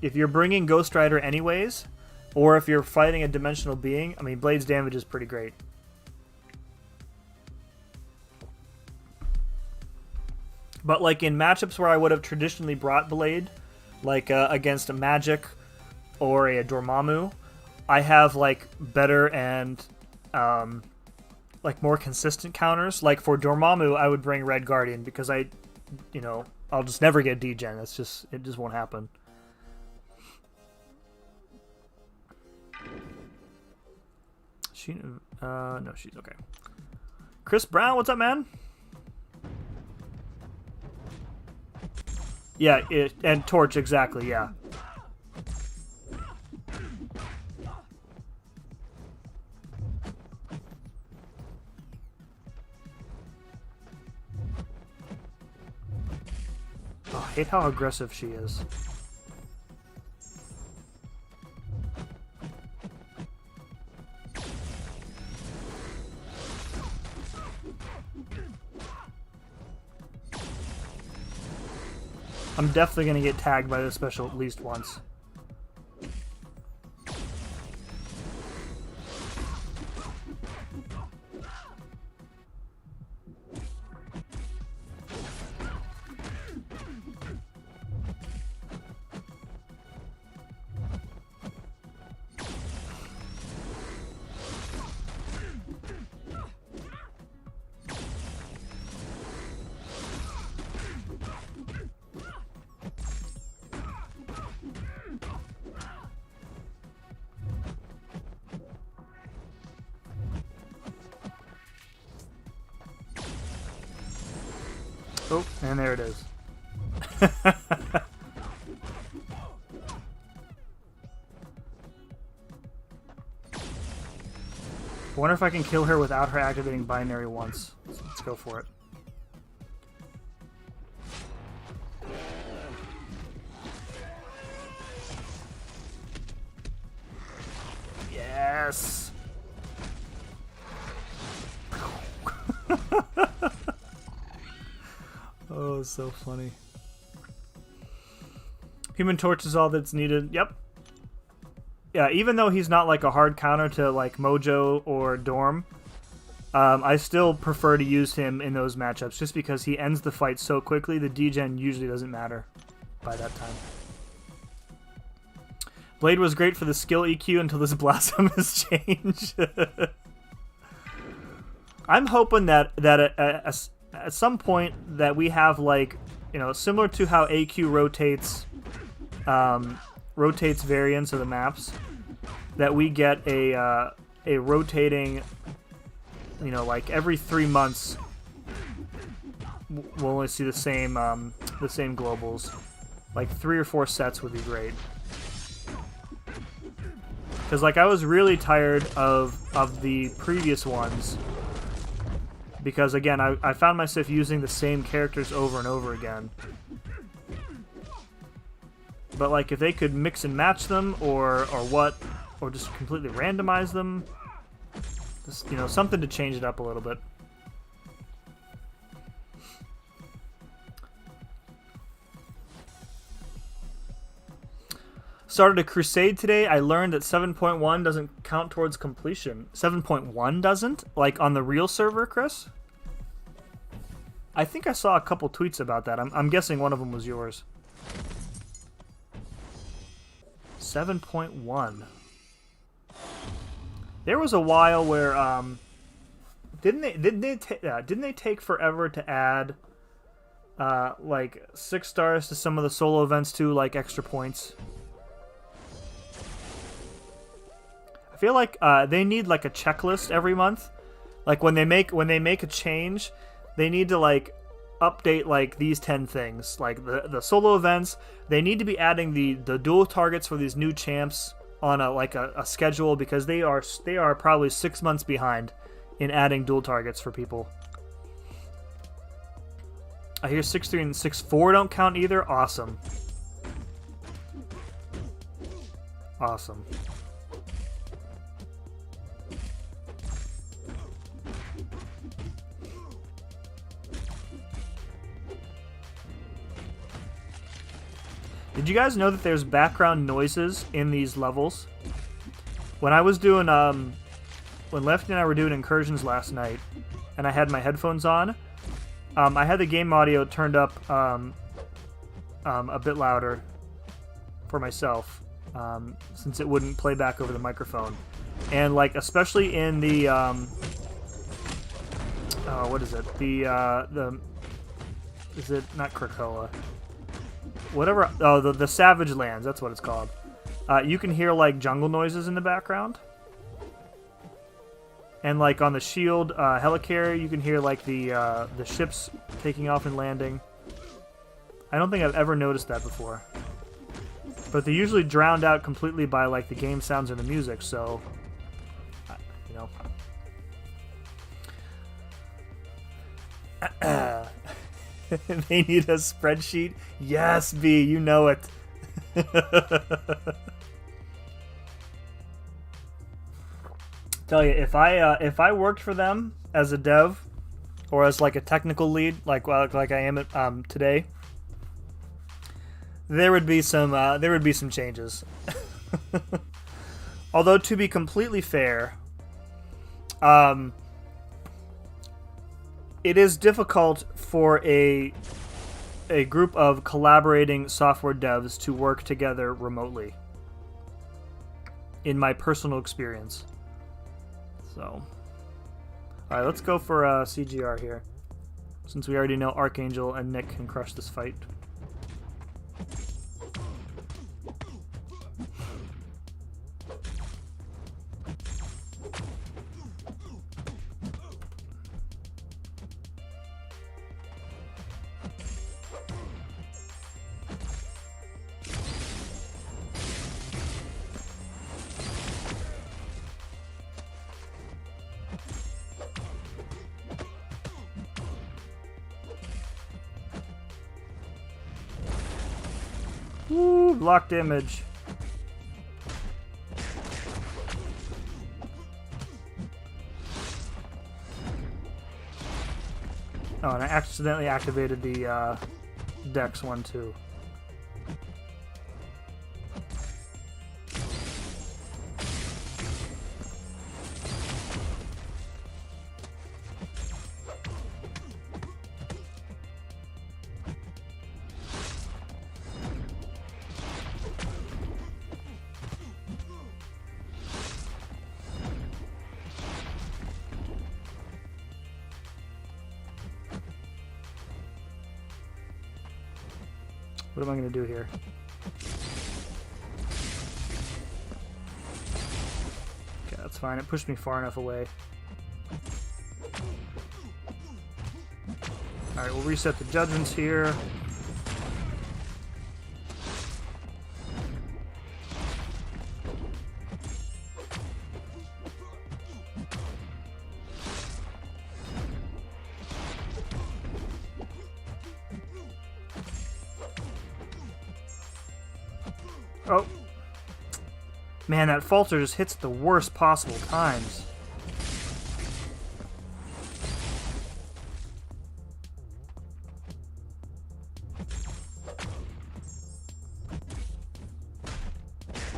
if you're bringing Ghost Rider anyways, or if you're fighting a dimensional being, I mean, Blade's damage is pretty great. But, like, in matchups where I would have traditionally brought Blade, like, against a Magic or a Dormammu, I have like better and like more consistent counters. Like for Dormammu, I would bring Red Guardian because I'll just never get D-Gen. It just won't happen. No, she's okay. Chris Brown, what's up, man? Yeah, and Torch, exactly, yeah. Oh, I hate how aggressive she is. I'm definitely going to get tagged by this special at least once. Oh, and there it is. I wonder if I can kill her without her activating binary once. Let's go for it. Yes! Oh, so funny. Human Torch is all that's needed. Yep. Yeah, even though he's not like a hard counter to like Mojo or Dorm, I still prefer to use him in those matchups just because he ends the fight so quickly. The degen usually doesn't matter by that time. Blade was great for the skill EQ until this blasphemous change. I'm hoping that at some point that we have like, you know, similar to how AQ rotates variants of the maps, that we get a rotating, you know, like every 3 months we'll only see the same globals. Like 3 or 4 sets would be great. Because like I was really tired of the previous ones. Because again, I found myself using the same characters over and over again. But like if they could mix and match them or just completely randomize them, just, you know, something to change it up a little bit. Started a crusade today. I learned that 7.1 doesn't count towards completion. 7.1 doesn't? Like on the real server, Chris? I think I saw a couple tweets about that. I'm guessing one of them was yours. 7.1. There was a while where didn't they take forever to add like 6 stars to some of the solo events too, like extra points? I feel like they need like a checklist every month. Like when they make a change, they need to like update like these 10 things. Like the solo events, they need to be adding the dual targets for these new champs on a schedule, because they are probably 6 months behind in adding dual targets for people. I hear 6.3 and 6.4 don't count either. Awesome. Awesome. Did you guys know that there's background noises in these levels? When I was doing, when Lefty and I were doing incursions last night, and I had my headphones on, I had the game audio turned up a bit louder for myself, since it wouldn't play back over the microphone. And like, especially in the, what is it? Is it not Krakoa? Whatever. Oh, the Savage Lands. That's what it's called. You can hear like jungle noises in the background, and like on the Shield helicarrier, you can hear like the ships taking off and landing. I don't think I've ever noticed that before, but they're usually drowned out completely by like the game sounds or the music. So, you know. They need a spreadsheet. Yes, B, you know it. Tell you, if I worked for them as a dev or as like a technical lead, like I am at, today, there would be some changes. Although to be completely fair, it is difficult for a group of collaborating software devs to work together remotely, in my personal experience. So, alright, let's go for CGR here, since we already know Archangel and Nick can crush this fight. Woo, block damage. Oh, and I accidentally activated the Dex one too. What am I going to do here? Okay, that's fine. It pushed me far enough away. Alright, we'll reset the judgments here. Oh. Man, that falter just hits at the worst possible times.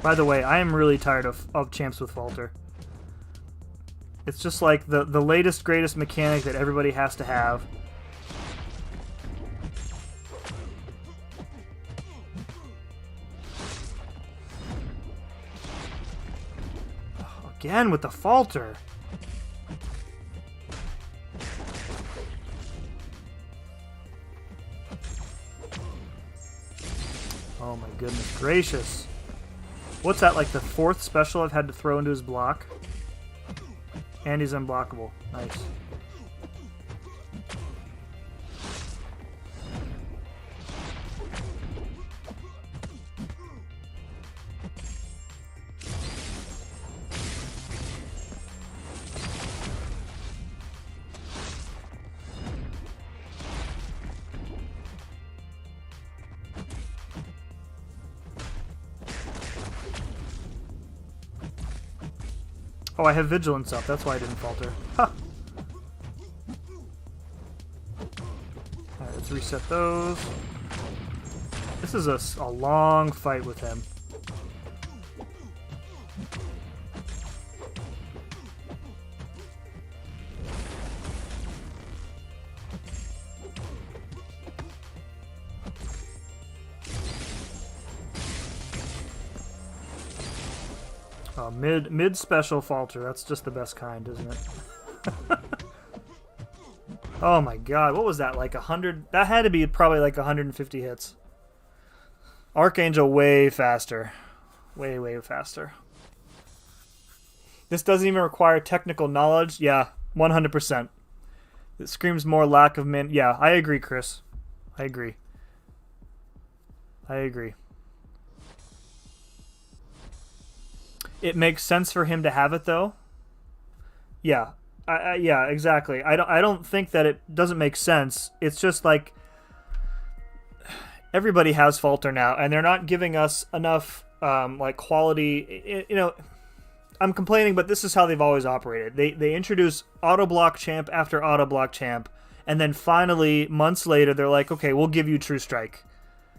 By the way, I am really tired of champs with falter. It's just like the latest, greatest mechanic that everybody has to have. Again with the falter. Oh my goodness gracious. What's that, like the 4th special I've had to throw into his block? And he's unblockable. Nice. Oh, I have vigilance up. That's why I didn't falter. Ha! Alright, let's reset those. This is a long fight with him. Oh, mid special falter. That's just the best kind, isn't it? Oh my god, what was that? Like 100? That had to be probably like 150 hits. Archangel way faster. Way, way faster. This doesn't even require technical knowledge. Yeah, 100%. It screams more lack of min. Yeah, I agree, Chris. I agree. I agree. It makes sense for him to have it, though. Yeah, yeah, exactly. I don't think that it doesn't make sense. It's just like everybody has falter now, and they're not giving us enough like quality. You know, I'm complaining, but this is how they've always operated. They introduce auto block champ after auto block champ, and then finally months later they're like, okay, we'll give you True Strike.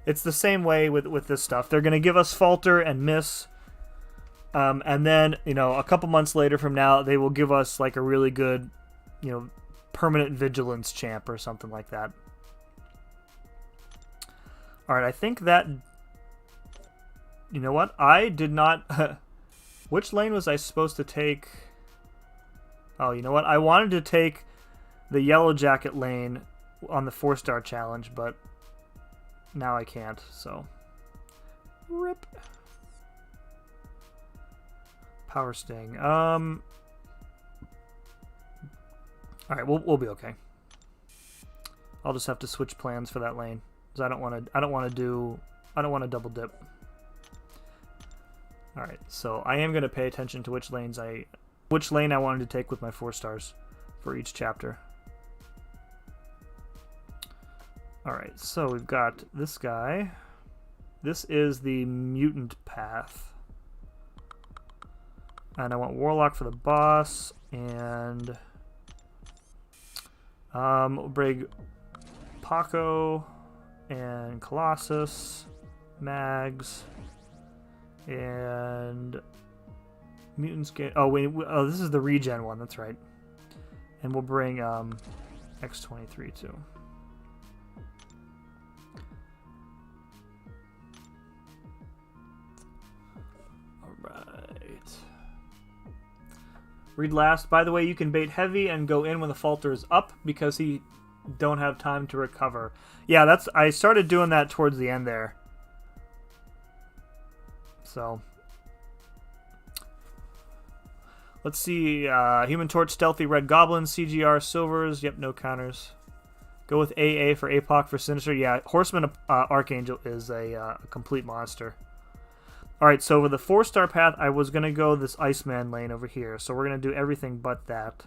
It's the same way with this stuff. They're gonna give us falter and miss. And then, you know, a couple months later from now, they will give us like a really good, you know, permanent vigilance champ or something like that. All right, I think that, you know what? I did not, which lane was I supposed to take? Oh, you know what? I wanted to take the yellow jacket lane on the 4-star challenge, but now I can't, so. Rip. Power Sting. All right, we'll be okay. I'll just have to switch plans for that lane because I don't want to double dip. All right, so I am going to pay attention to which lane I wanted to take with my 4 stars for each chapter. All right, so we've got this guy. This is the mutant path. And I want Warlock for the boss, and we'll bring Paco and Colossus, Mags, and Mutants get. Oh wait, this is the regen one. That's right. And we'll bring X-23 too. Read last. By the way, you can bait heavy and go in when the falter is up because he don't have time to recover. Yeah, I started doing that towards the end there. So let's see. Human Torch, Stealthy, Red Goblin, CGR, Silvers. Yep, no counters. Go with AA for APOC for Sinister. Yeah, Horseman Archangel is a complete monster. Alright, so with the 4-star path, I was going to go this Iceman lane over here. So we're going to do everything but that.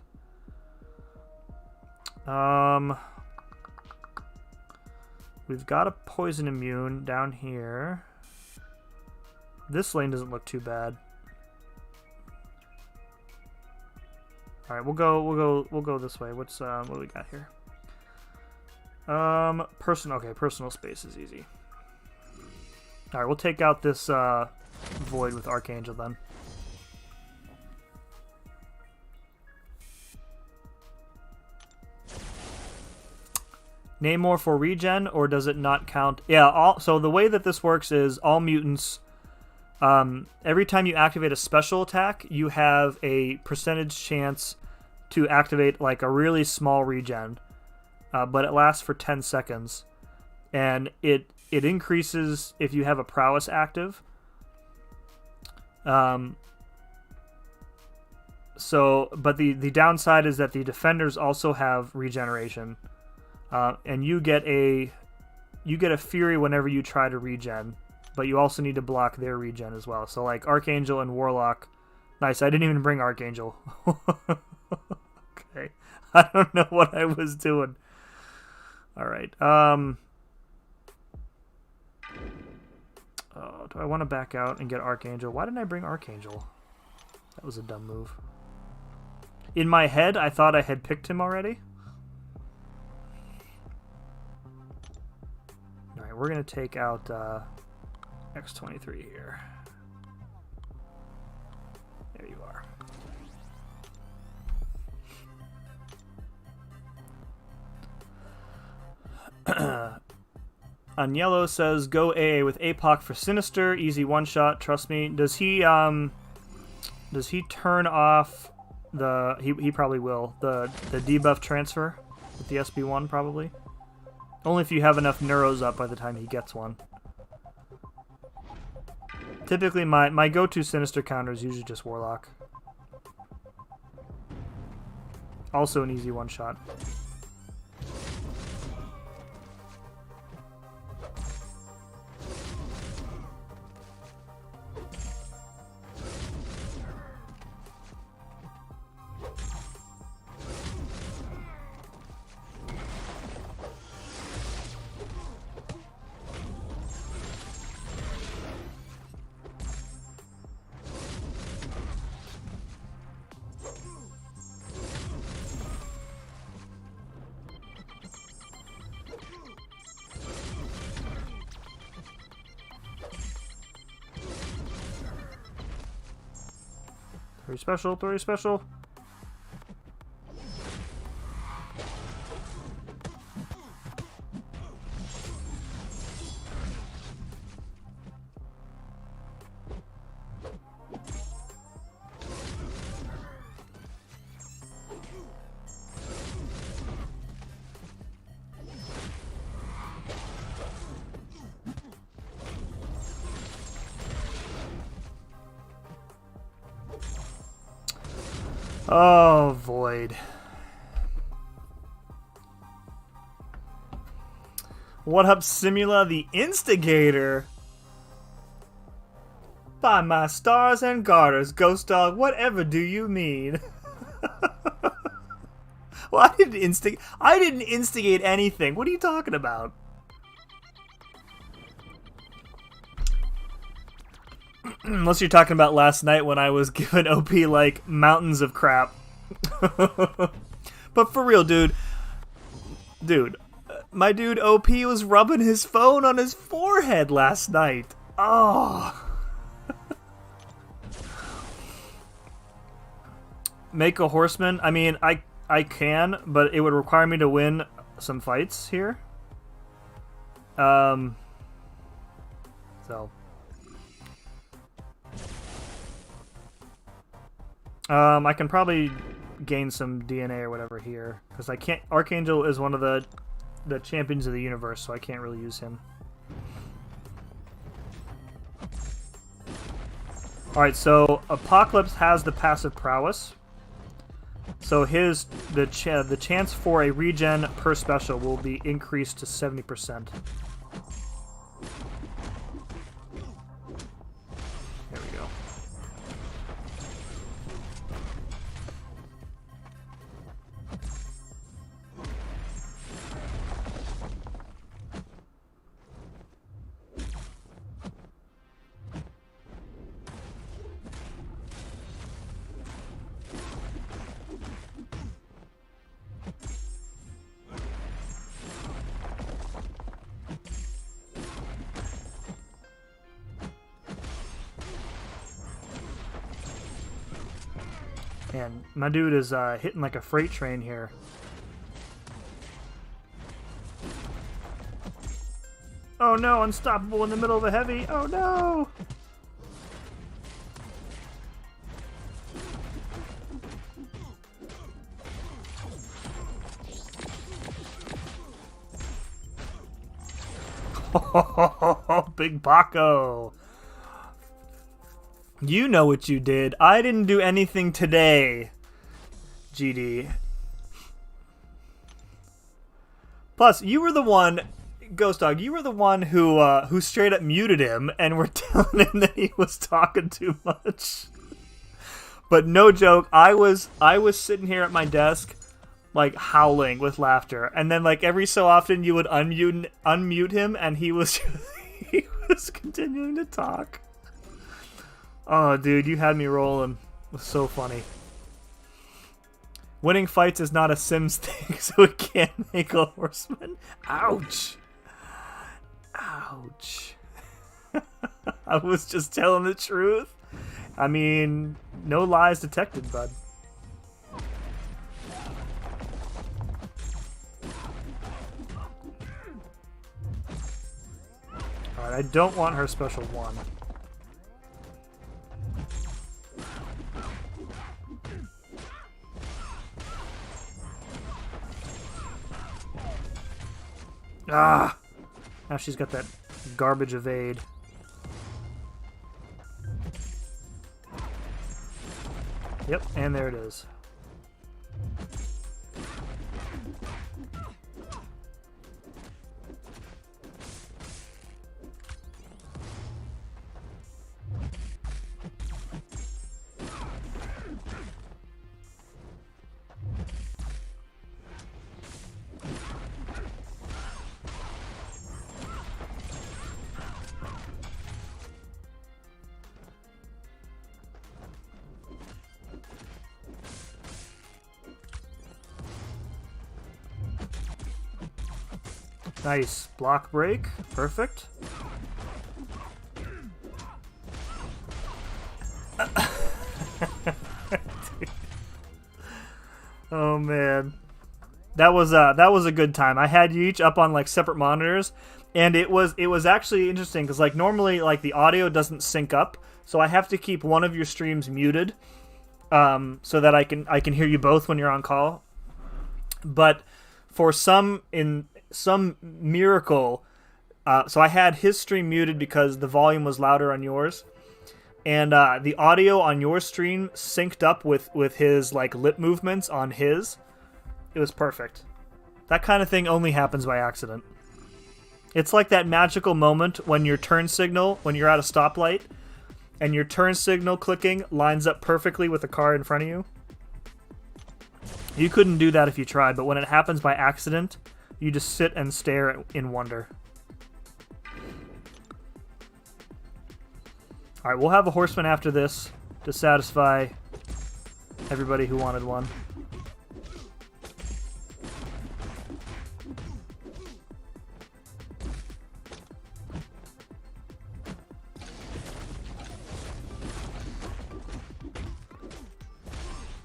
We've got a Poison Immune down here. This lane doesn't look too bad. Alright, we'll go this way. What do we got here? Personal space is easy. Alright, we'll take out this Void with Archangel then. Name more for regen, or does it not count? Yeah, so the way that this works is all mutants, every time you activate a special attack, you have a percentage chance to activate like a really small regen, but it lasts for 10 seconds. And it increases if you have a prowess active. But the downside is that the defenders also have regeneration, and you get a Fury whenever you try to regen, but you also need to block their regen as well. So like Archangel and Warlock. Nice, I didn't even bring Archangel. Okay, I don't know what I was doing. All right. Oh, do I want to back out and get Archangel? Why didn't I bring Archangel? That was a dumb move. In my head, I thought I had picked him already. Alright, we're going to take out X-23 here. There you are. Agnello says, go AA with APOC for Sinister. Easy one-shot, trust me. Does he turn off the... He probably will. The debuff transfer with the SB1, probably. Only if you have enough Neuros up by the time he gets one. Typically, my go-to Sinister counter is usually just Warlock. Also an easy one-shot. Three special. Oh, Void. What up, Simula the Instigator? By my stars and garters, Ghost Dog, whatever do you mean? Well, I didn't instigate anything. What are you talking about? Unless you're talking about last night when I was giving OP like mountains of crap. But for real, dude, my dude OP was rubbing his phone on his forehead last night. Oh. Make a horseman. I mean, I can, but it would require me to win some fights here. So. I can probably gain some DNA or whatever here, because I can't. Archangel is one of the champions of the universe, so I can't really use him. All right, so Apocalypse has the passive prowess. So the chance for a regen per special will be increased to 70%. There we go. And my dude is hitting like a freight train here. Oh no, unstoppable in the middle of a heavy. Oh no! Big Baco. You know what you did. I didn't do anything today, GD. Plus, you were the one, Ghost Dog, you were the one who straight up muted him and were telling him that he was talking too much. But no joke, I was sitting here at my desk, like howling with laughter, and then like every so often you would unmute him, and he was he was continuing to talk. Oh, dude, you had me rolling. It was so funny. Winning fights is not a Sims thing, so we can't make a horseman. Ouch. Ouch. I was just telling the truth. I mean, no lies detected, bud. Alright, I don't want her special one. Ah! Now she's got that garbage evade. Yep, and there it is. Nice. Block break. Perfect. Oh man. That was a good time. I had you each up on like separate monitors, and it was actually interesting because like normally like the audio doesn't sync up, so I have to keep one of your streams muted so that I can hear you both when you're on call. But for some miracle, so I had his stream muted because the volume was louder on yours, and the audio on your stream synced up with his like lip movements on his. It was perfect. That kind of thing only happens by accident. It's like that magical moment when your turn signal, when you're at a stoplight, and your turn signal clicking lines up perfectly with the car in front of you. You couldn't do that if you tried, but when it happens by accident, you just sit and stare in wonder. Alright, we'll have a horseman after this to satisfy everybody who wanted one.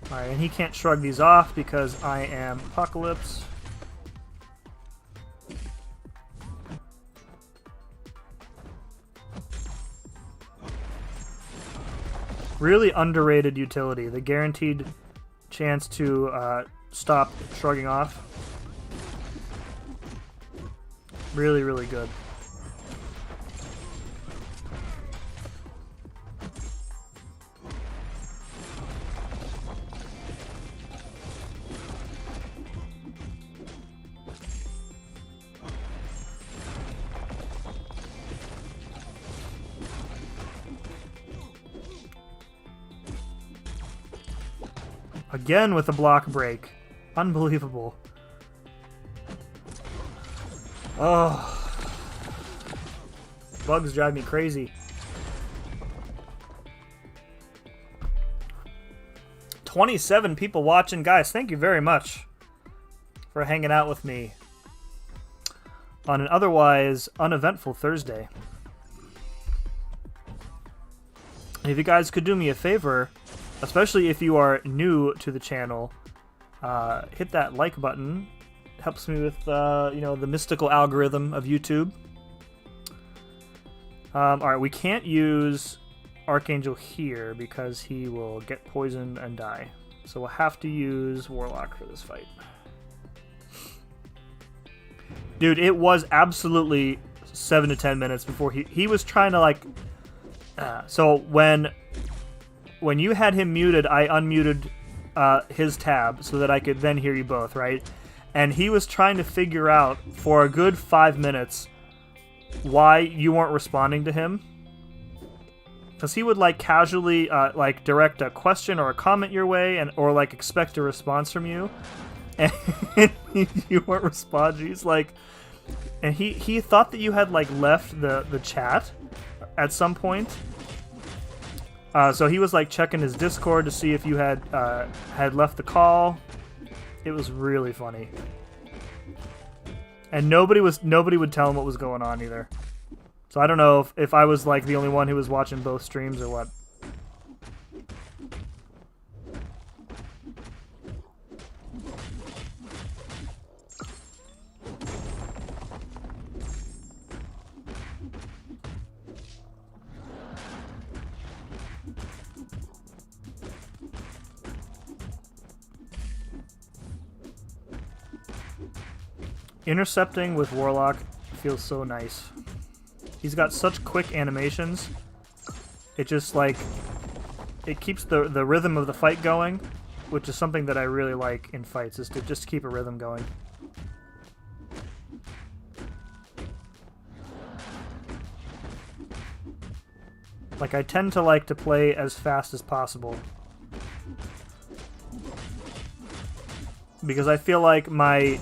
Alright, and he can't shrug these off because I am Apocalypse. Really underrated utility, the guaranteed chance to stop shrugging off. Really, really good. Again with a block break. Unbelievable. Oh. Bugs drive me crazy. 27 people watching. Guys, thank you very much for hanging out with me on an otherwise uneventful Thursday. If you guys could do me a favor, especially if you are new to the channel, hit that like button. It helps me with you know, the mystical algorithm of YouTube. Alright, we can't use Archangel here because he will get poisoned and die. So we'll have to use Warlock for this fight. Dude, it was absolutely 7 to 10 minutes before he was trying to, like... so when you had him muted, I unmuted his tab so that I could then hear you both, right? And he was trying to figure out for a good 5 minutes why you weren't responding to him. Because he would, like, casually like direct a question or a comment your way, and or like expect a response from you, and you weren't responding. He's like, and he thought that you had, like, left the chat at some point. So he was, like, checking his Discord to see if you had left the call. It was really funny, and nobody would tell him what was going on either. So I don't know if I was, like, the only one who was watching both streams or what. Intercepting with Warlock feels so nice. He's got such quick animations. It just, like, it keeps the rhythm of the fight going, which is something that I really like in fights, is to just keep a rhythm going. Like, I tend to like to play as fast as possible, because I feel like my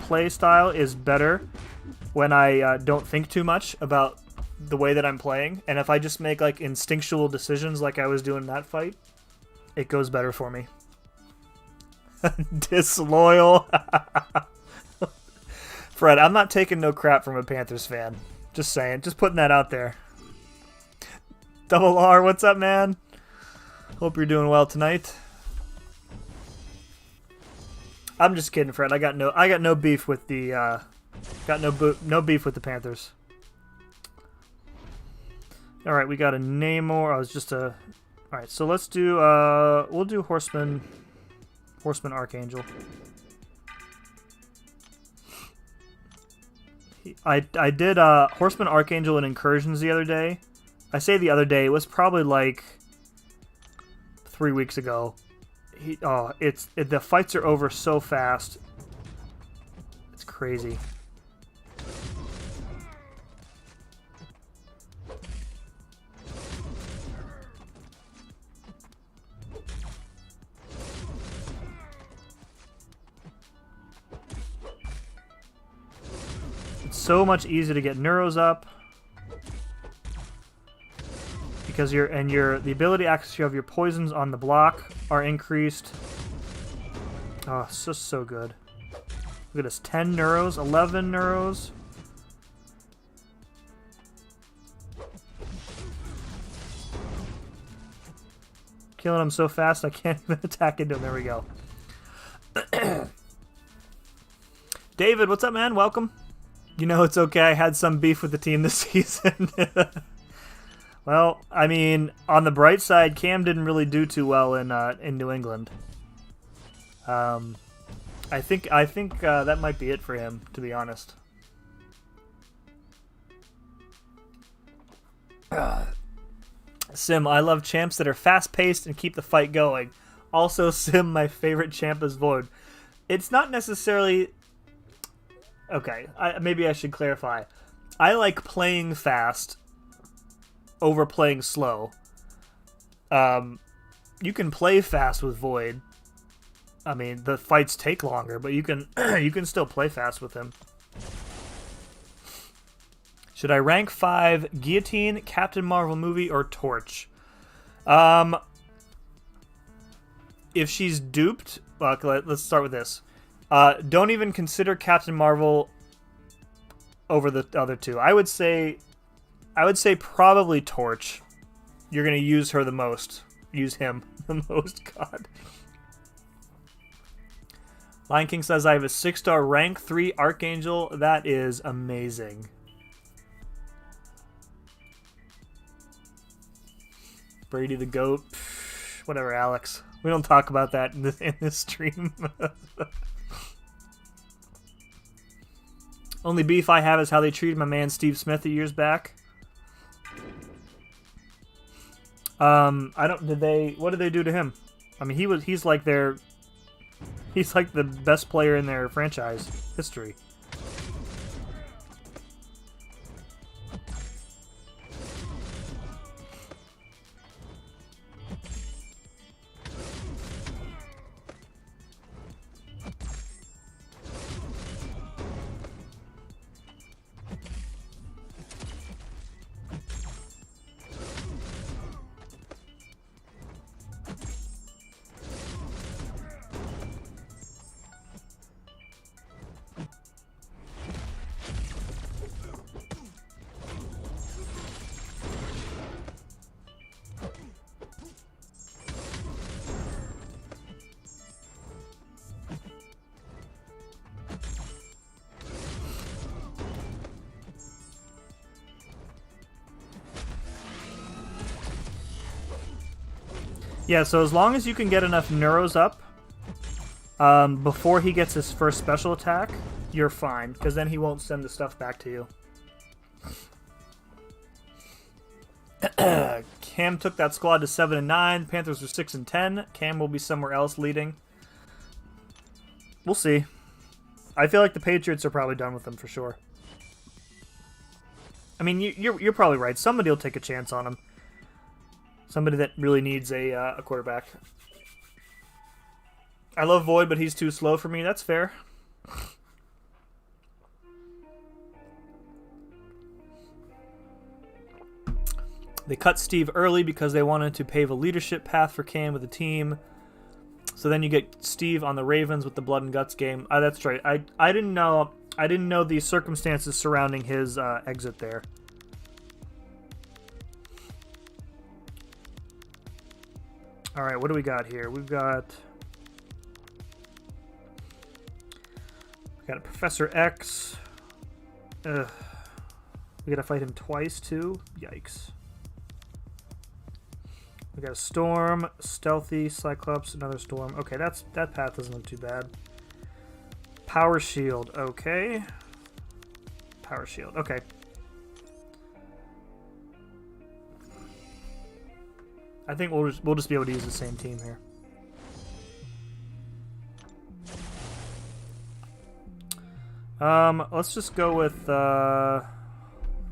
play style is better when I don't think too much about the way that I'm playing, and if I just make, like, instinctual decisions like I was doing in that fight, it goes better for me. Disloyal. Fred, I'm not taking no crap from a Panthers fan. Just saying. Just putting that out there. Double R, what's up, man? Hope you're doing well tonight. I'm just kidding, Fred. I got no beef with the no beef with the Panthers. All right, we got a Namor. I was just a. All right, so let's do. We'll do Horseman Archangel. I did Horseman Archangel in Incursions the other day. I say the other day. It was probably like 3 weeks ago. The fights are over so fast. It's crazy. It's so much easier to get Neuros up. because the ability accuracy of your poisons on the block are increased. Oh, it's just so good. Look at this, 10 neuros, 11 neuros. Killing him so fast I can't even attack into him. There we go. David, what's up, man? Welcome. You know, it's okay. I had some beef with the team this season. Well, I mean, on the bright side, Cam didn't really do too well in New England. I think that might be it for him, to be honest. Sim, I love champs that are fast-paced and keep the fight going. Also, Sim, my favorite champ is Void. It's not necessarily... Okay, maybe I should clarify. I like playing fast over playing slow. You can play fast with Void. I mean, the fights take longer, but you can you can still play fast with him. Should I rank 5 Guillotine, Captain Marvel movie, or Torch? If she's duped, let's start with this. Don't even consider Captain Marvel over the other two. I would say probably Torch. You're gonna use her the most. Use him the most. God. Lion King says I have a 6-star rank 3 Archangel. That is amazing. Brady the GOAT. Whatever, Alex. We don't talk about that in this stream. Only beef I have is how they treated my man Steve Smith years back. What did they do to him? I mean, he's like the best player in their franchise history. Yeah, so as long as you can get enough neuros up before he gets his first special attack, you're fine, because then he won't send the stuff back to you. Cam took that squad to 7 and 9. Panthers are 6 and 10. Cam will be somewhere else leading. We'll see. I feel like the Patriots are probably done with him for sure. I mean, you're probably right. Somebody will take a chance on him. Somebody that really needs a quarterback. I love Void, but he's too slow for me. That's fair. They cut Steve early because they wanted to pave a leadership path for Cam with the team. So then you get Steve on the Ravens with the Blood and Guts game. That's right. I didn't know the circumstances surrounding his exit there. All right, what do we got here? We got a Professor X. We gotta fight him twice too. Yikes. We got a Storm, Stealthy, Cyclops, another Storm. Okay, that path doesn't look too bad. Power Shield. Okay. Power Shield. Okay. I think we'll just be able to use the same team here. Let's just go with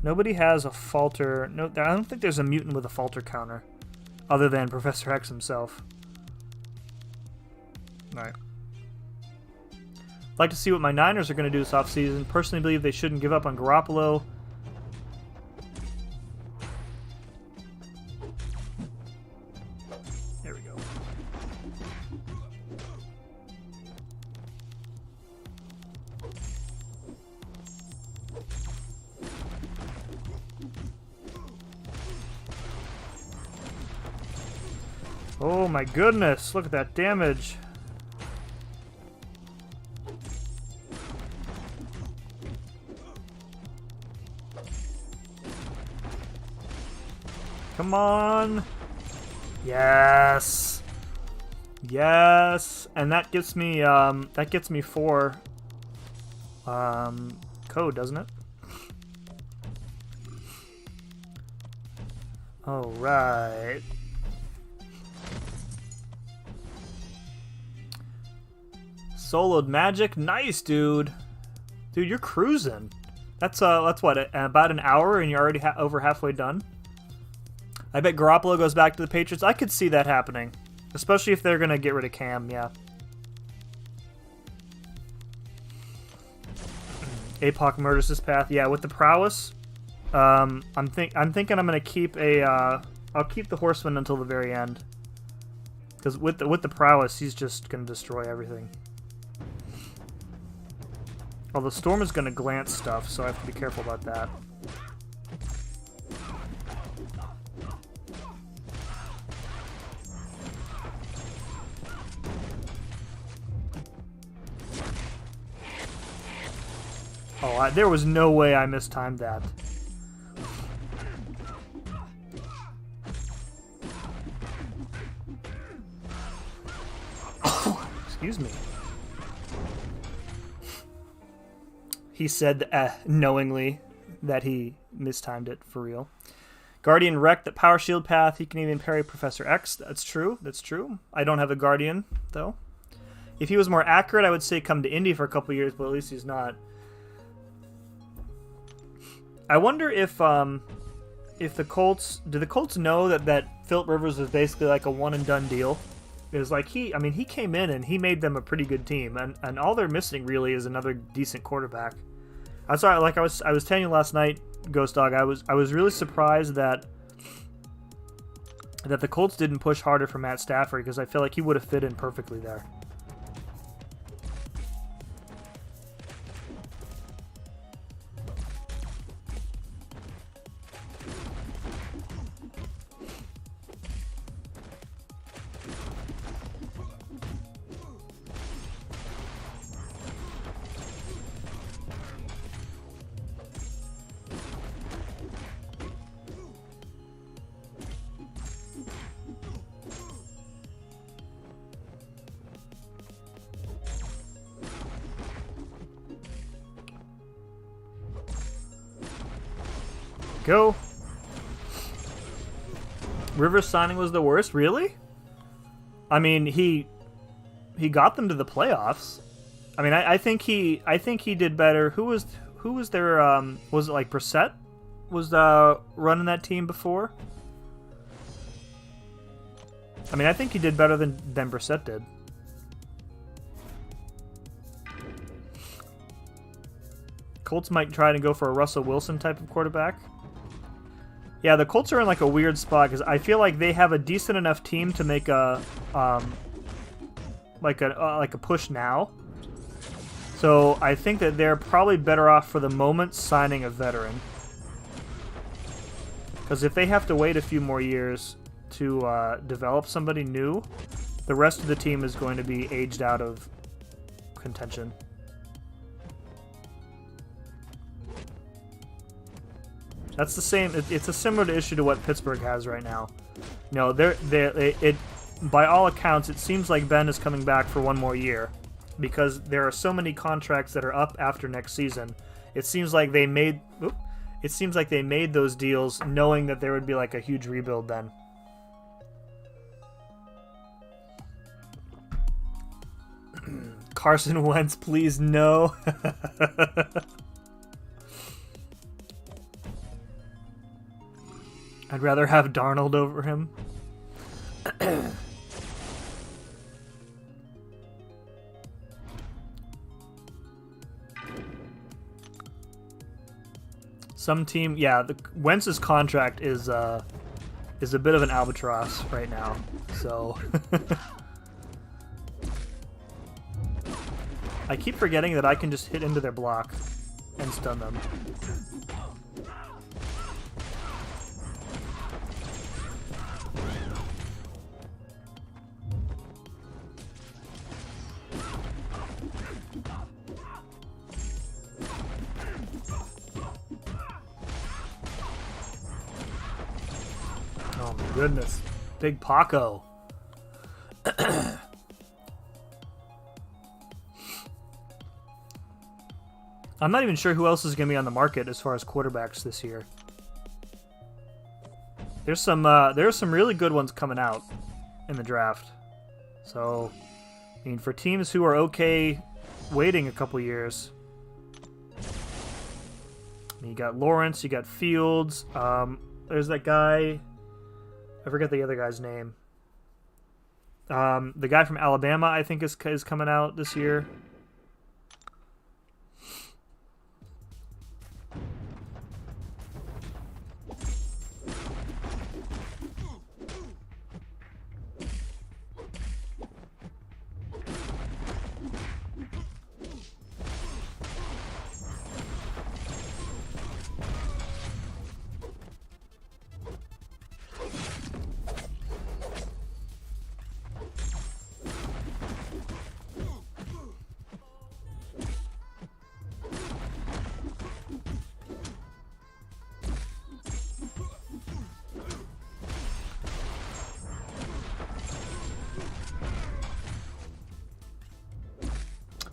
nobody has a falter. No, I don't think there's a mutant with a falter counter, other than Professor X himself. All right. I'd like to see what my Niners are going to do this offseason. Personally, believe they shouldn't give up on Garoppolo. Oh my goodness, look at that damage. Come on. Yes. Yes. And that gets me 4 code, doesn't it? All right. Soloed magic, nice, dude. Dude, you're cruising. That's what, about an hour, and you're already over halfway done. I bet Garoppolo goes back to the Patriots. I could see that happening, especially if they're gonna get rid of Cam. Yeah. APOC murders this path. Yeah, with the prowess, I'm thinking I'm gonna keep I'll keep the Horseman until the very end, because with the prowess, he's just gonna destroy everything. Well, the Storm is gonna glance stuff, so I have to be careful about that. Oh, there was no way I mistimed that. Oh, excuse me. He said knowingly that he mistimed it for real. Guardian wrecked the Power Shield path. He can even parry Professor X. That's true. That's true. I don't have a Guardian, though. If he was more accurate, I would say come to Indy for a couple years, but at least he's not. I wonder if the Colts, do the Colts know that Phillip Rivers was basically like a one and done deal? It was like he came in and he made them a pretty good team, and all they're missing really is another decent quarterback. I'm sorry, like I was telling you last night, Ghost Dog, I was really surprised that the Colts didn't push harder for Matt Stafford, because I feel like he would have fit in perfectly there. Go. Rivers signing was the worst, really? I mean, he got them to the playoffs. I mean, I think he did better. Who was their was it like Brissett was running that team before? I mean, I think he did better than Brissett did. Colts might try to go for a Russell Wilson type of quarterback. Yeah, the Colts are in like a weird spot, because I feel like they have a decent enough team to make a like a push now. So I think that they're probably better off for the moment signing a veteran, because if they have to wait a few more years to develop somebody new, the rest of the team is going to be aged out of contention. That's the same. It's a similar issue to what Pittsburgh has right now. You know, by all accounts, it seems like Ben is coming back for one more year, because there are so many contracts that are up after next season. It seems like they made. It seems like they made those deals knowing that there would be like a huge rebuild then. Carson Wentz, please no. I'd rather have Darnold over him. Some team, yeah, Wentz's contract is a bit of an albatross right now. So I keep forgetting that I can just hit into their block and stun them. goodness. Big Paco. I'm not even sure who else is going to be on the market as far as quarterbacks this year. There's some really good ones coming out in the draft. So, I mean, for teams who are okay waiting a couple years, I mean, you got Lawrence, you got Fields. There's that guy. I forget the other guy's name. The guy from Alabama, I think, is coming out this year.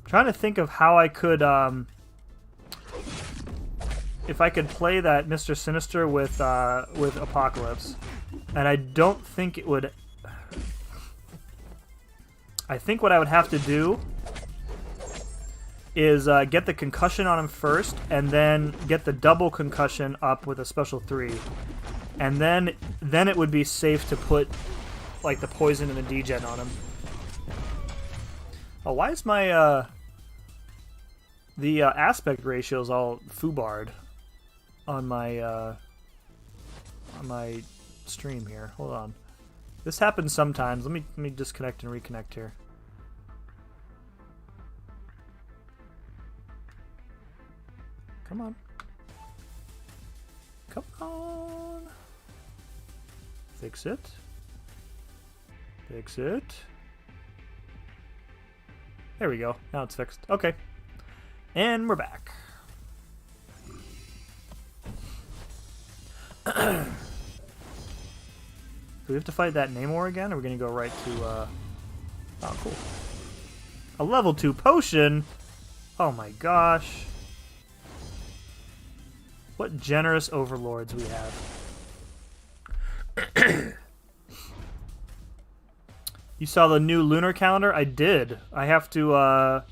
Trying to think of how I could, if I could play that Mr. Sinister with Apocalypse, and I don't think it would. I think what I would have to do is get the concussion on him first, and then get the double concussion up with a special 3, and then it would be safe to put like the poison and the degen on him. Oh, why is my the aspect ratio is all foobarred on my stream here? Hold on. This happens sometimes. Let me disconnect and reconnect here. Come on. Come on. Fix it. Fix it. There we go. Now it's fixed. Okay. And we're back. Do we have to fight that Namor again? Or are we going to go right to... Oh, cool. A level 2 potion? Oh my gosh. What generous overlords we have. You saw the new lunar calendar? I did. I have to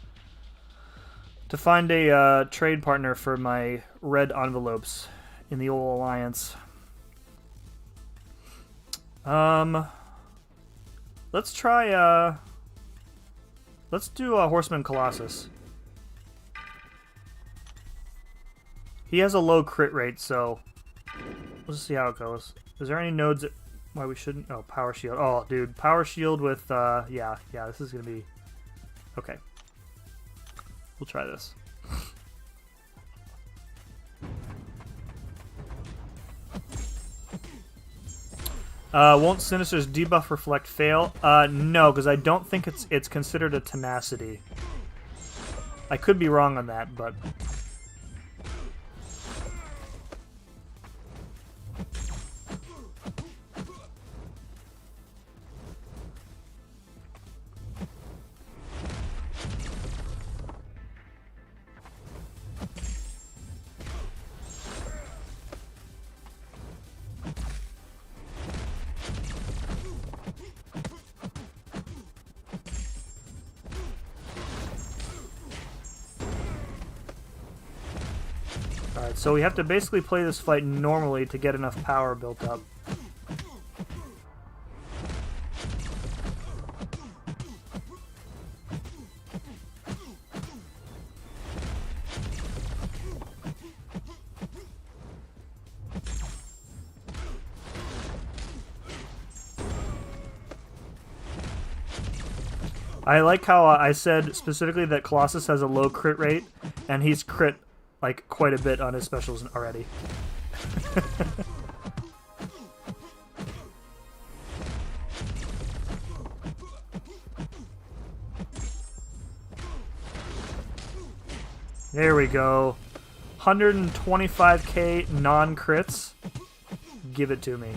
find a trade partner for my red envelopes in the old alliance. Let's try let's do a Horseman Colossus. He has a low crit rate, so let's see how it goes. Is there any nodes that why we shouldn't? Oh, Power Shield. Oh, dude, Power Shield with yeah, this is gonna be okay. We'll try this. Won't Sinister's debuff reflect fail? No, because I don't think it's considered a tenacity. I could be wrong on that, but so we have to basically play this fight normally to get enough power built up. I like how I said specifically that Colossus has a low crit rate, and he's crit like quite a bit on his specials already. There we go. 125k non-crits. Give it to me.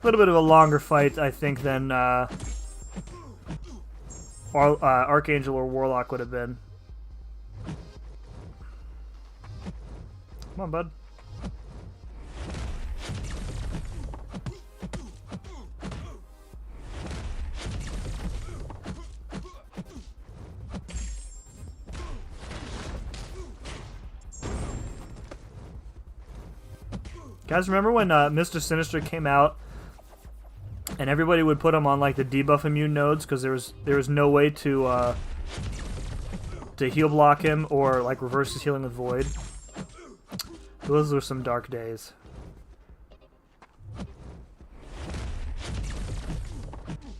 little bit of a longer fight, I think, than Archangel or Warlock would have been. Come on, bud. Guys, remember when Mr. Sinister came out and everybody would put him on like the debuff immune nodes because there was no way to heal block him or like reverse his healing with Void? Those were some dark days.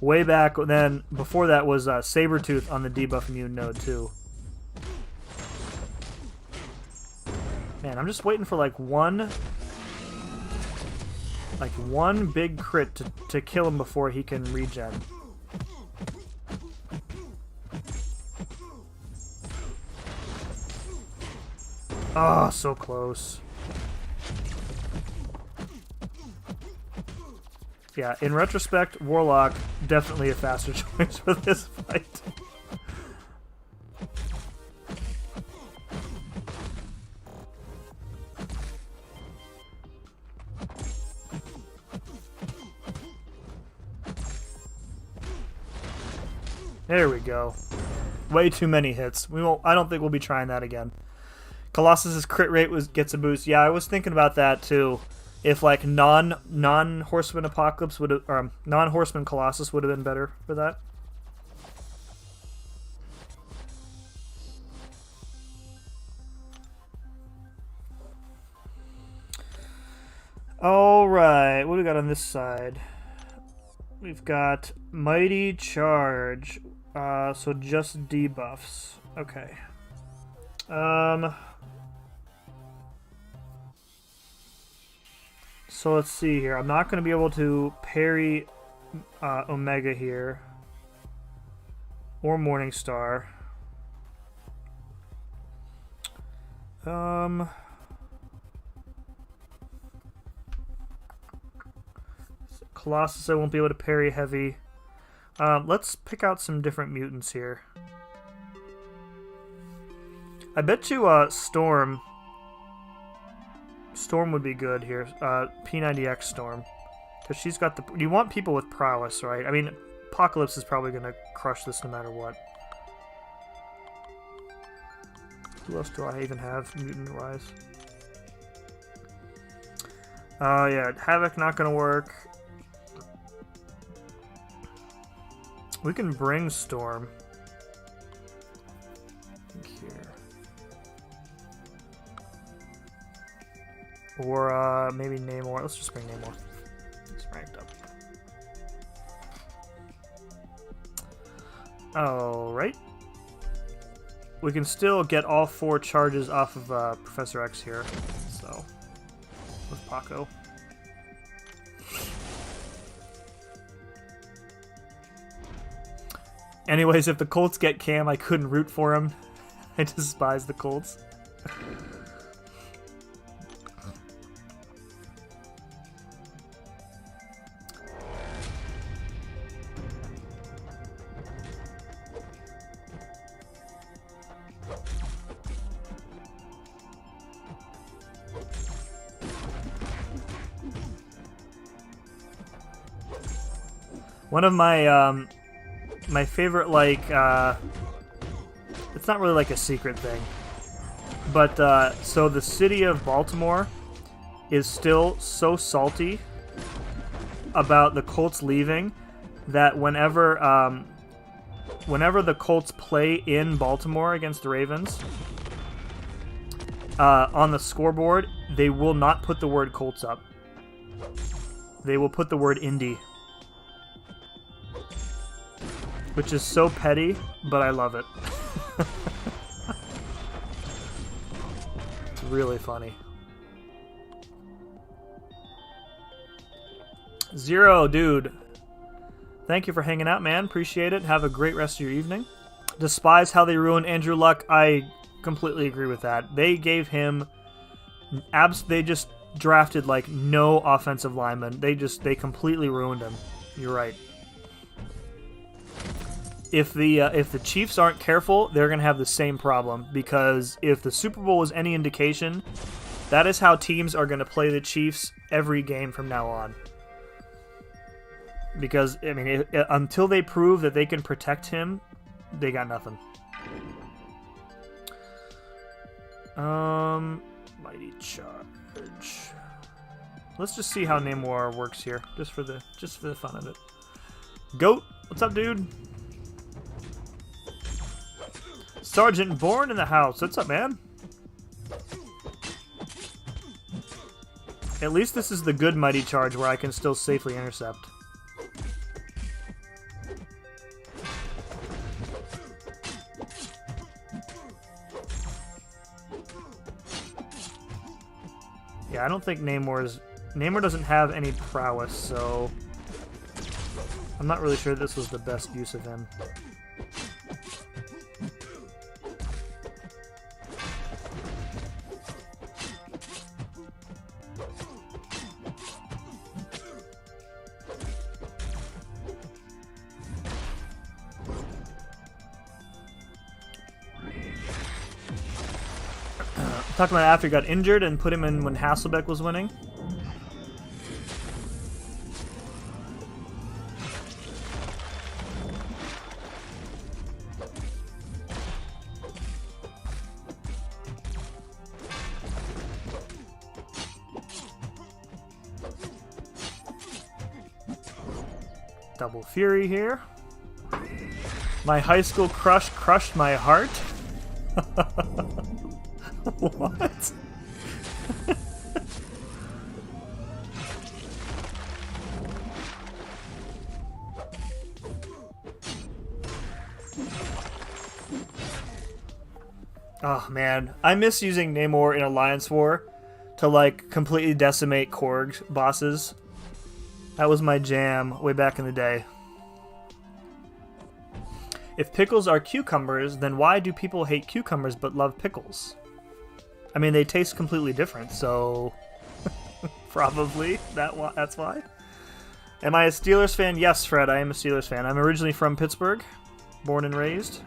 Way back then, before that was Sabretooth on the debuff immune node too. Man, I'm just waiting for like one big crit to kill him before he can regen. Oh, so close. Yeah, in retrospect, Warlock definitely a faster choice for this fight. There we go. Way too many hits. We won't. I don't think we'll be trying that again. Colossus's crit rate gets a boost. Yeah, I was thinking about that too. If like non-Horseman Apocalypse would have, or non-Horseman Colossus would have been better for that. All right, what do we got on this side? We've got Mighty Charge. So just debuffs. Okay. So let's see here. I'm not going to be able to parry Omega here. Or Morningstar. Colossus I won't be able to parry heavy. Let's pick out some different mutants here. I bet you Storm would be good here. P90X Storm. Because she's got the... You want people with prowess, right? I mean, Apocalypse is probably going to crush this no matter what. Who else do I even have mutant-wise? Yeah, Havoc not going to work. We can bring Storm. Here. Or maybe Namor. Let's just bring Namor. It's ranked up. Alright. We can still get all 4 charges off of Professor X here. So, with Paco. Anyways, if the Colts get Cam, I couldn't root for him. I despise the Colts. One of my my favorite, like, it's not really like a secret thing, but so the city of Baltimore is still so salty about the Colts leaving that whenever the Colts play in Baltimore against the Ravens, on the scoreboard, they will not put the word Colts up. They will put the word Indy. Which is so petty, but I love it. It's really funny. Zero, dude. Thank you for hanging out, man. Appreciate it. Have a great rest of your evening. Despise how they ruined Andrew Luck. I completely agree with that. They gave him... They just drafted like no offensive linemen. They completely ruined him. You're right. If the Chiefs aren't careful, they're gonna have the same problem, because if the Super Bowl was any indication, that is how teams are gonna play the Chiefs every game from now on. Because I mean, until they prove that they can protect him, they got nothing. Mighty Charge. Let's just see how Namor works here, just for the fun of it. Goat, what's up, dude? Sergeant Bourne in the house. What's up, man? At least this is the good Mighty Charge where I can still safely intercept. Yeah, I don't think Namor doesn't have any prowess, so I'm not really sure this was the best use of him. Talking about after he got injured and put him in when Hasselbeck was winning. Double Fury here. My high school crush crushed my heart. What? Oh man, I miss using Namor in Alliance War to like completely decimate Korg bosses. That was my jam way back in the day. If pickles are cucumbers, then why do people hate cucumbers but love pickles? I mean, they taste completely different, so probably that's why. Am I a Steelers fan? Yes, Fred, I am a Steelers fan. I'm originally from Pittsburgh, born and raised.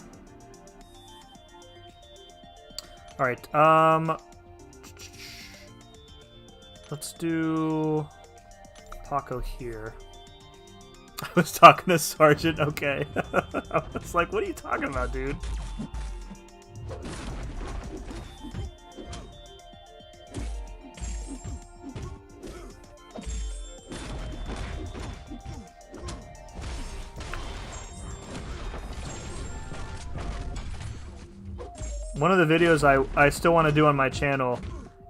All right, let's do Paco here. I was talking to Sergeant. Okay, I was like, "What are you talking about, dude?" One of the videos I still want to do on my channel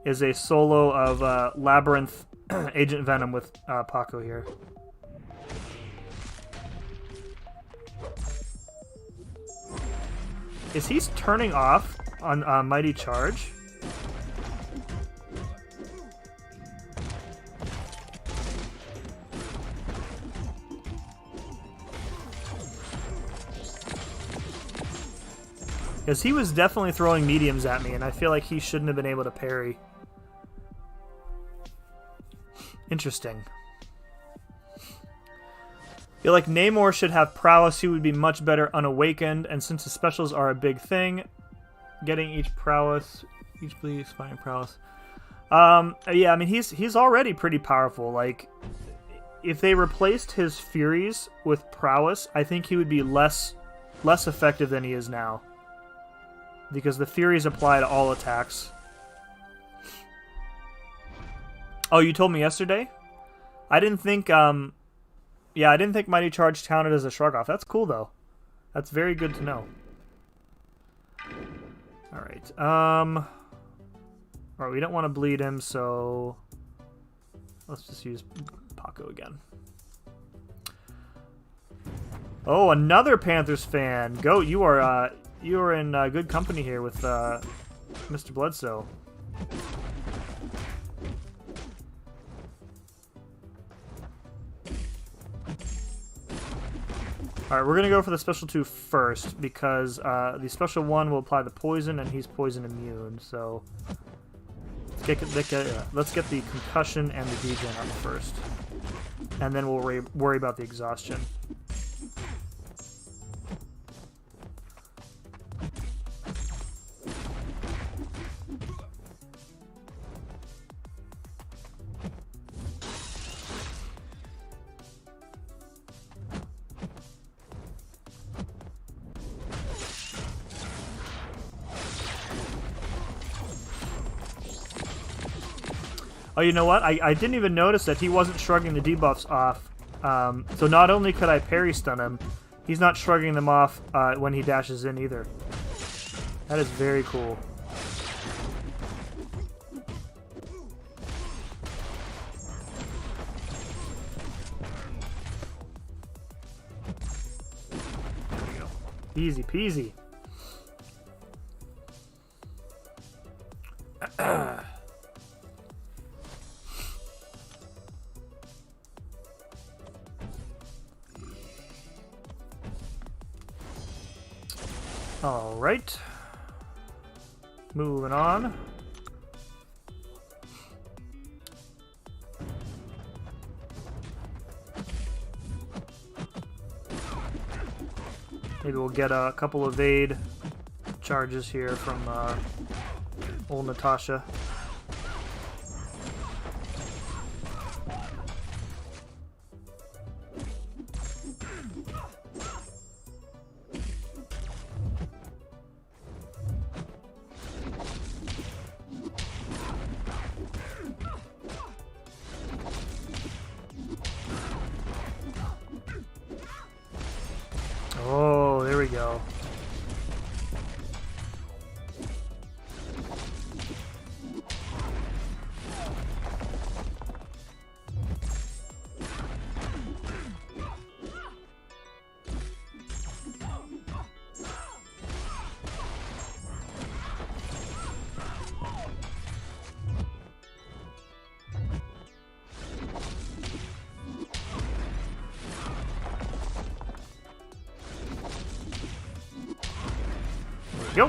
is a solo of Labyrinth Agent Venom with Paco here. Is he turning off on Mighty Charge? Because he was definitely throwing mediums at me, and I feel like he shouldn't have been able to parry. Interesting. I feel like Namor should have prowess. He would be much better unawakened, and since the specials are a big thing, getting each bleed expiring prowess. Yeah, I mean he's already pretty powerful. Like, if they replaced his Furies with prowess, I think he would be less effective than he is now. Because the Furies apply to all attacks. Oh, you told me yesterday? I didn't think, yeah, I didn't think Mighty Charge counted as a shrug off. That's cool, though. That's very good to know. Alright, alright, we don't want to bleed him, so let's just use Paco again. Oh, another Panthers fan. Goat, you are in good company here with Mr. Bledsoe. Alright, we're going to go for the special 2 first, because the special 1 will apply the poison, and he's poison immune, so let's get the concussion and the degen up first, and then we'll worry about the exhaustion. Oh, you know what? I didn't even notice that he wasn't shrugging the debuffs off. So not only could I parry stun him, he's not shrugging them off when he dashes in either. That is very cool. There we go. Easy peasy. All right, moving on. Maybe we'll get a couple of evade charges here from old Natasha. Oh, there we go. Yo.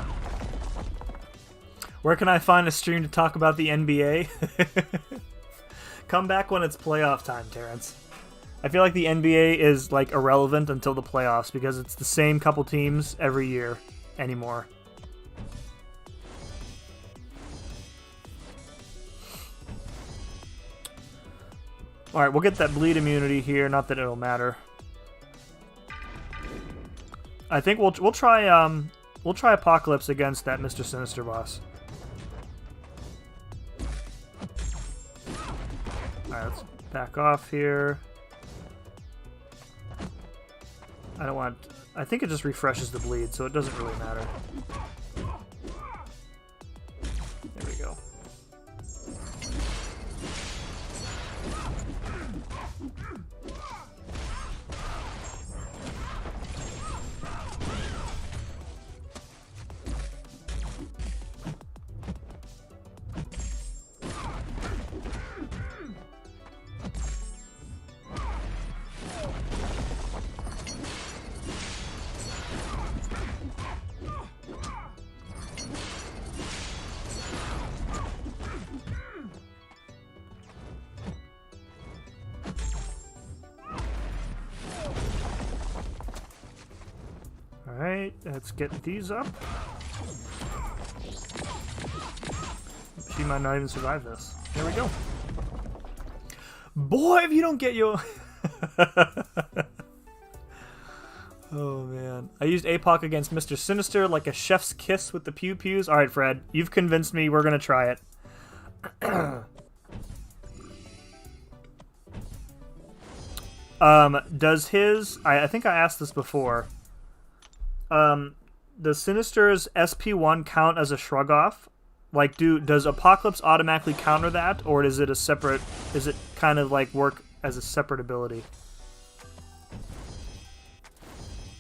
Where can I find a stream to talk about the NBA? Come back when it's playoff time, Terrence. I feel like the NBA is like irrelevant until the playoffs because it's the same couple teams every year anymore. All right, we'll get that bleed immunity here. Not that it'll matter. I think we'll try We'll try Apocalypse against that Mr. Sinister boss. Alright, let's back off here. I don't want... I think it just refreshes the bleed, so it doesn't really matter. There we go. Alright, let's get these up. She might not even survive this. There we go. Boy, if you don't get your... Oh, man. I used APOC against Mr. Sinister like a chef's kiss with the pew-pews. Alright, Fred. You've convinced me. We're going to try it. Does his... I think I asked this before. Does Sinister's SP1 count as a shrug off? Like, does Apocalypse automatically counter that, or is it a separate? Is it kind of like work as a separate ability?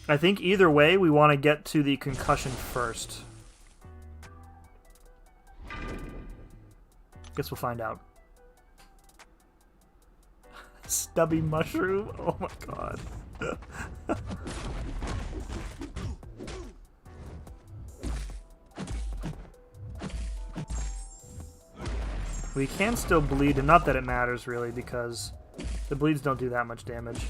I think either way, we want to get to the concussion first. Guess we'll find out. Stubby mushroom? Oh my god. We can still bleed, and not that it matters really, because the bleeds don't do that much damage.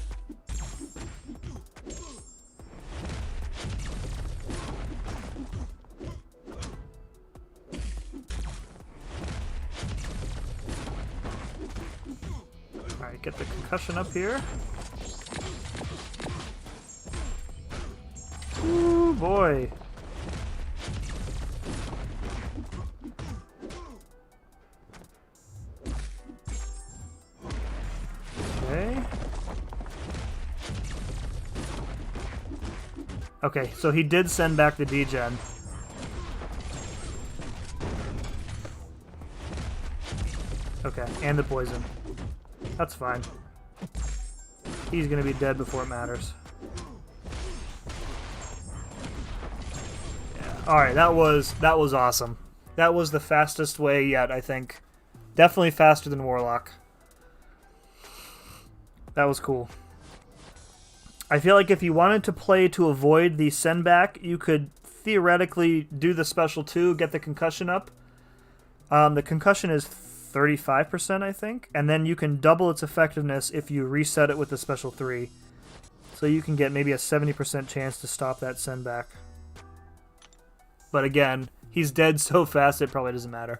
Alright, get the concussion up here. Ooh, boy. Okay. Okay, so he did send back the degen. Okay, and the poison. That's fine. He's gonna be dead before it matters. Alright, that was awesome. That was the fastest way yet, I think. Definitely faster than Warlock. That was cool. I feel like if you wanted to play to avoid the send back, you could theoretically do the special 2, get the concussion up. The concussion is 35%, I think. And then you can double its effectiveness if you reset it with the special 3. So you can get maybe a 70% chance to stop that send back. But again, he's dead so fast it probably doesn't matter.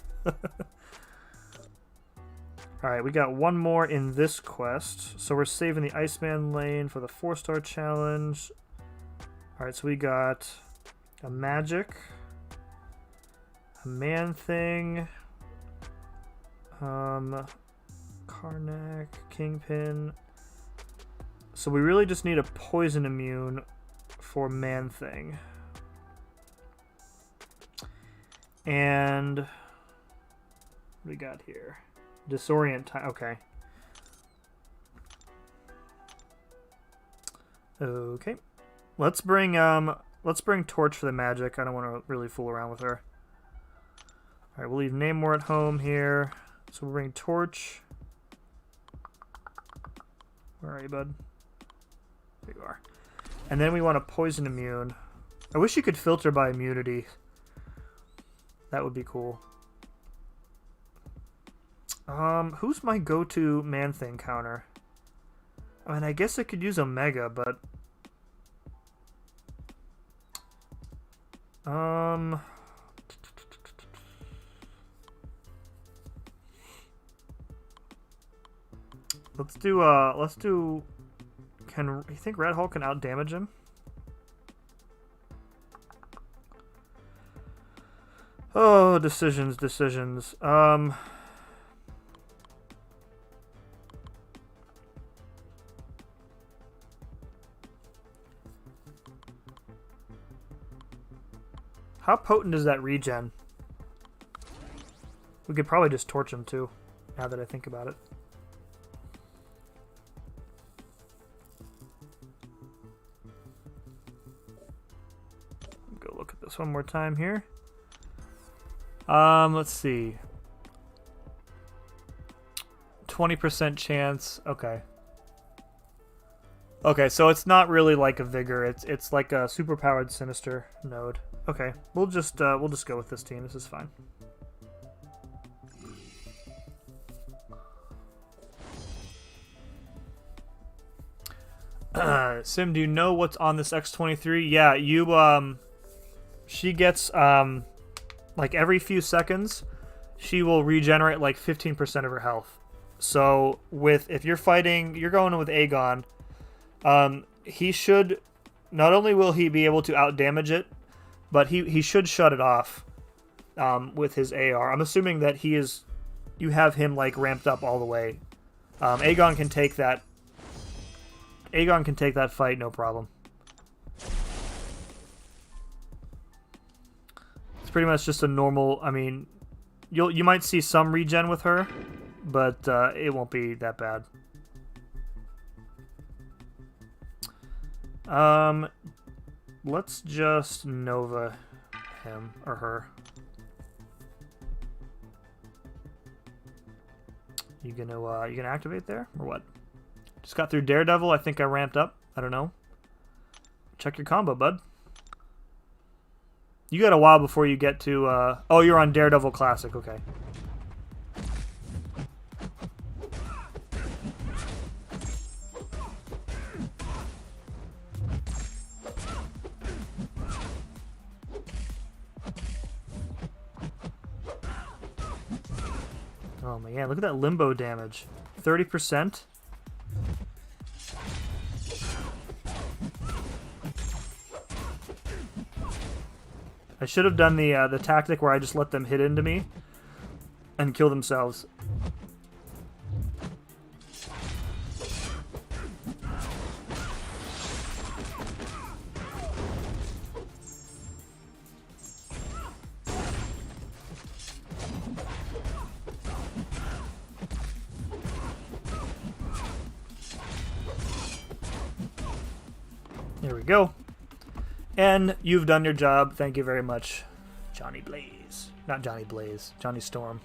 Alright, we got one more in this quest. So we're saving the Iceman lane for the 4-star challenge. Alright, so we got a magic, a man thing, Karnak, Kingpin. So we really just need a poison immune for man thing. And what do we got here? Disorient time. Okay. Okay. Let's bring Torch for the magic. I don't want to really fool around with her. All right, we'll leave Namor at home here. So we'll bring Torch. Where are you, bud? There you are. And then we want a poison immune. I wish you could filter by immunity. That would be cool. Who's my go-to Man-Thing counter? I mean, I guess I could use Omega, but... Let's do... Can you think Red Hulk can out-damage him? Oh, decisions. How potent is that regen? We could probably just torch him too, now that I think about it. Go look at this one more time here. Let's see. 20% chance. Okay. Okay, so it's not really like a Vigor. It's like a superpowered Sinister node. Okay, we'll just go with this team. This is fine. Sim, do you know what's on this X-23? Yeah, she gets like every few seconds, she will regenerate like 15% of her health. So if you're fighting, you're going with Aegon, he should, not only will he be able to out-damage it, but he should shut it off with his AR. I'm assuming that you have him like ramped up all the way. Aegon can take that. Aegon can take that fight, no problem. It's pretty much just a normal. I mean, you might see some regen with her, but it won't be that bad. Let's just Nova him or her. You gonna activate there or what? Just got through Daredevil. I think I ramped up. I don't know. Check your combo, bud. You got a while before you get to... oh, you're on Daredevil Classic. Okay. Oh my god, look at that limbo damage. 30%. I should have done the tactic where I just let them hit into me and kill themselves. There we go. And you've done your job. Thank you very much, Johnny Blaze. Not Johnny Blaze. Johnny Storm.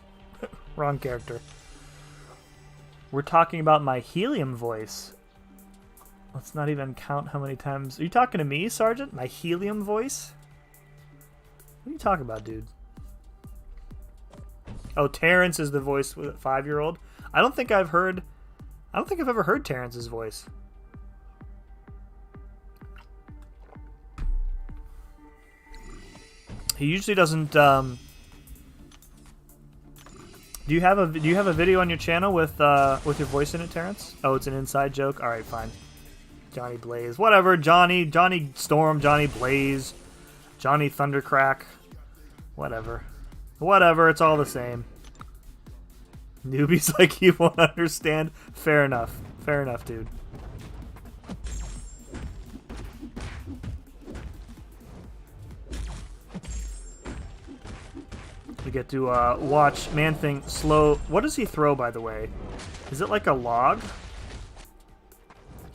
Wrong character. We're talking about my helium voice. Let's not even count how many times... Are you talking to me, Sergeant? My helium voice? What are you talking about, dude? Oh, Terrence is the voice with a 5-year-old? I don't think I've ever heard Terrence's voice. He usually doesn't. Do you have a video on your channel with your voice in it, Terrence? Oh, it's an inside joke. All right, fine. Johnny Blaze, whatever. Johnny Storm, Johnny Blaze, Johnny Thundercrack, whatever. It's all the same. Newbies like you won't understand. Fair enough, dude. We get to watch Man-Thing slow... What does he throw, by the way? Is it like a log?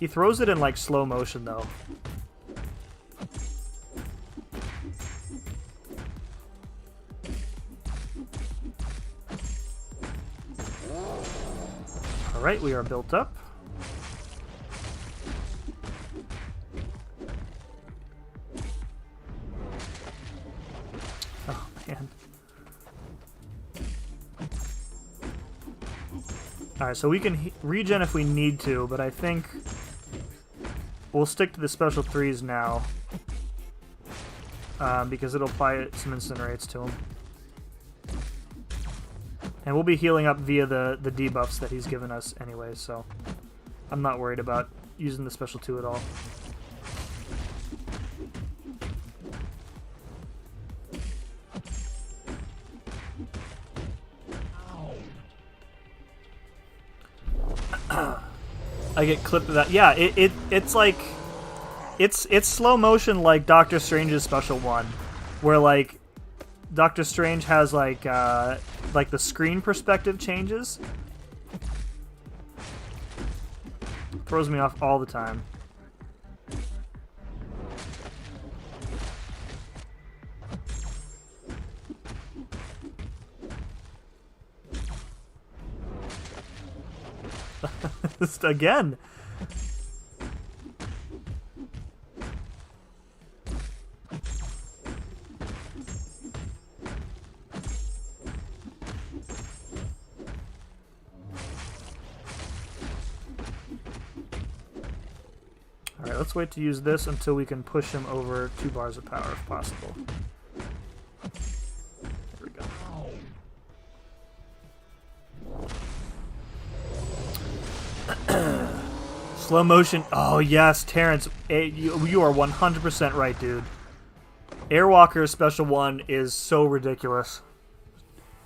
He throws it in, like, slow motion, though. Alright, we are built up. Oh, man. Alright, so we can regen if we need to, but I think we'll stick to the special 3s now. Because it'll apply some incinerates to him. And we'll be healing up via the debuffs that he's given us anyway, so I'm not worried about using the special 2 at all. I get clipped of that. Yeah, it's like it's slow motion like Doctor Strange's special 1, where like Doctor Strange has like the screen perspective changes. Throws me off all the time. Just again. Alright, let's wait to use this until we can push him over 2 bars of power if possible. There we go. Slow motion. Oh, yes, Terrence. You are 100% right, dude. Airwalker's special 1 is so ridiculous.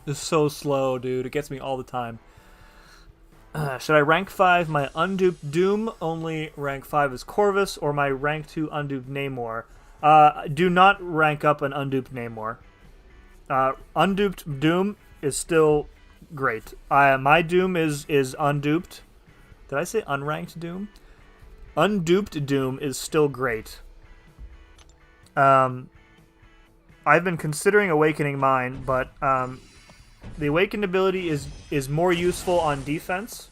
It's so slow, dude. It gets me all the time. Should I rank 5 my unduped Doom, only rank 5 as Corvus, or my rank 2 unduped Namor? Do not rank up an unduped Namor. Unduped Doom is still great. My Doom is unduped. Did I say unranked Doom? Unduped Doom is still great. I've been considering awakening mine, but the awakened ability is more useful on defense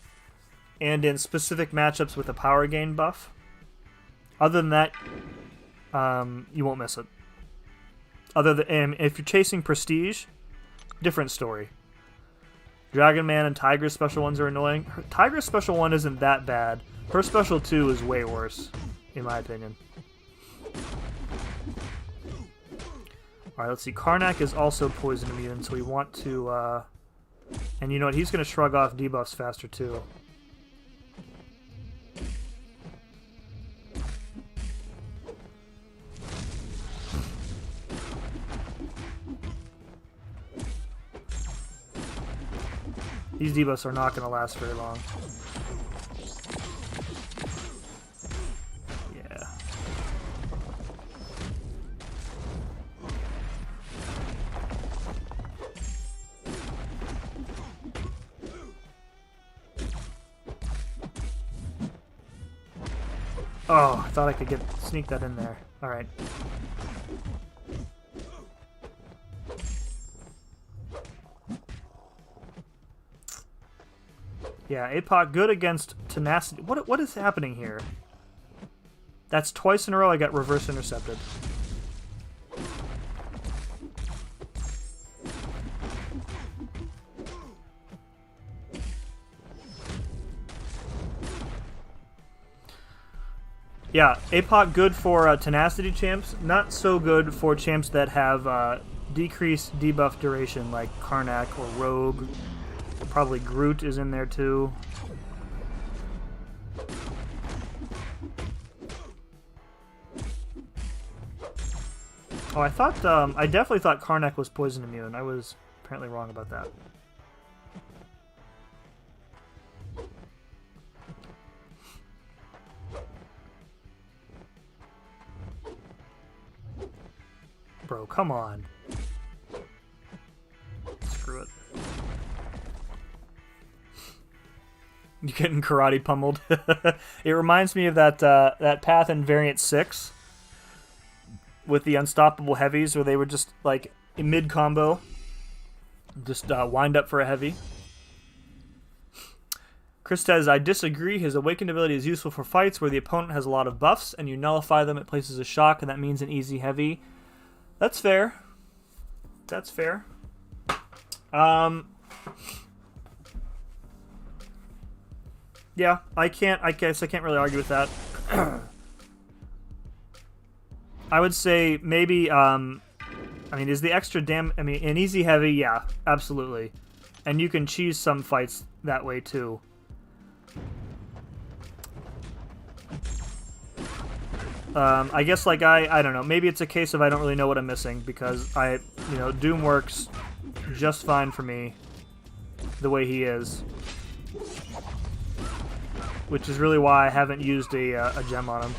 and in specific matchups with a power gain buff. Other than that, you won't miss it. If you're chasing prestige, different story. Dragon Man and Tiger's special 1s are annoying. Tiger's special 1 isn't that bad. Her special 2 is way worse, in my opinion. Alright, let's see. Karnak is also poison immune, so we want to And you know what? He's going to shrug off debuffs faster, too. These debuffs are not going to last very long. Yeah. Oh, I thought I could sneak that in there. All right. Yeah, APOC good against Tenacity. What is happening here? That's twice in a row I got reverse intercepted. Yeah, APOC good for Tenacity champs. Not so good for champs that have decreased debuff duration like Karnak or Rogue. Probably Groot is in there too. Oh, I definitely thought Karnak was poison immune. I was apparently wrong about that. Bro, come on. Screw it. You're getting karate pummeled. It reminds me of that path in Variant 6 with the Unstoppable Heavies where they were just like in mid-combo. Just wind up for a heavy. Chris says, I disagree. His Awakened ability is useful for fights where the opponent has a lot of buffs and you nullify them. It places a shock and that means an easy heavy. That's fair. That's fair. Yeah, I guess I can't really argue with that. I would say maybe, I mean, is the extra an easy heavy? Yeah, absolutely. And you can cheese some fights that way too. I guess like I don't know, maybe it's a case of I don't really know what I'm missing because Doom works just fine for me the way he is. Which is really why I haven't used a gem on him.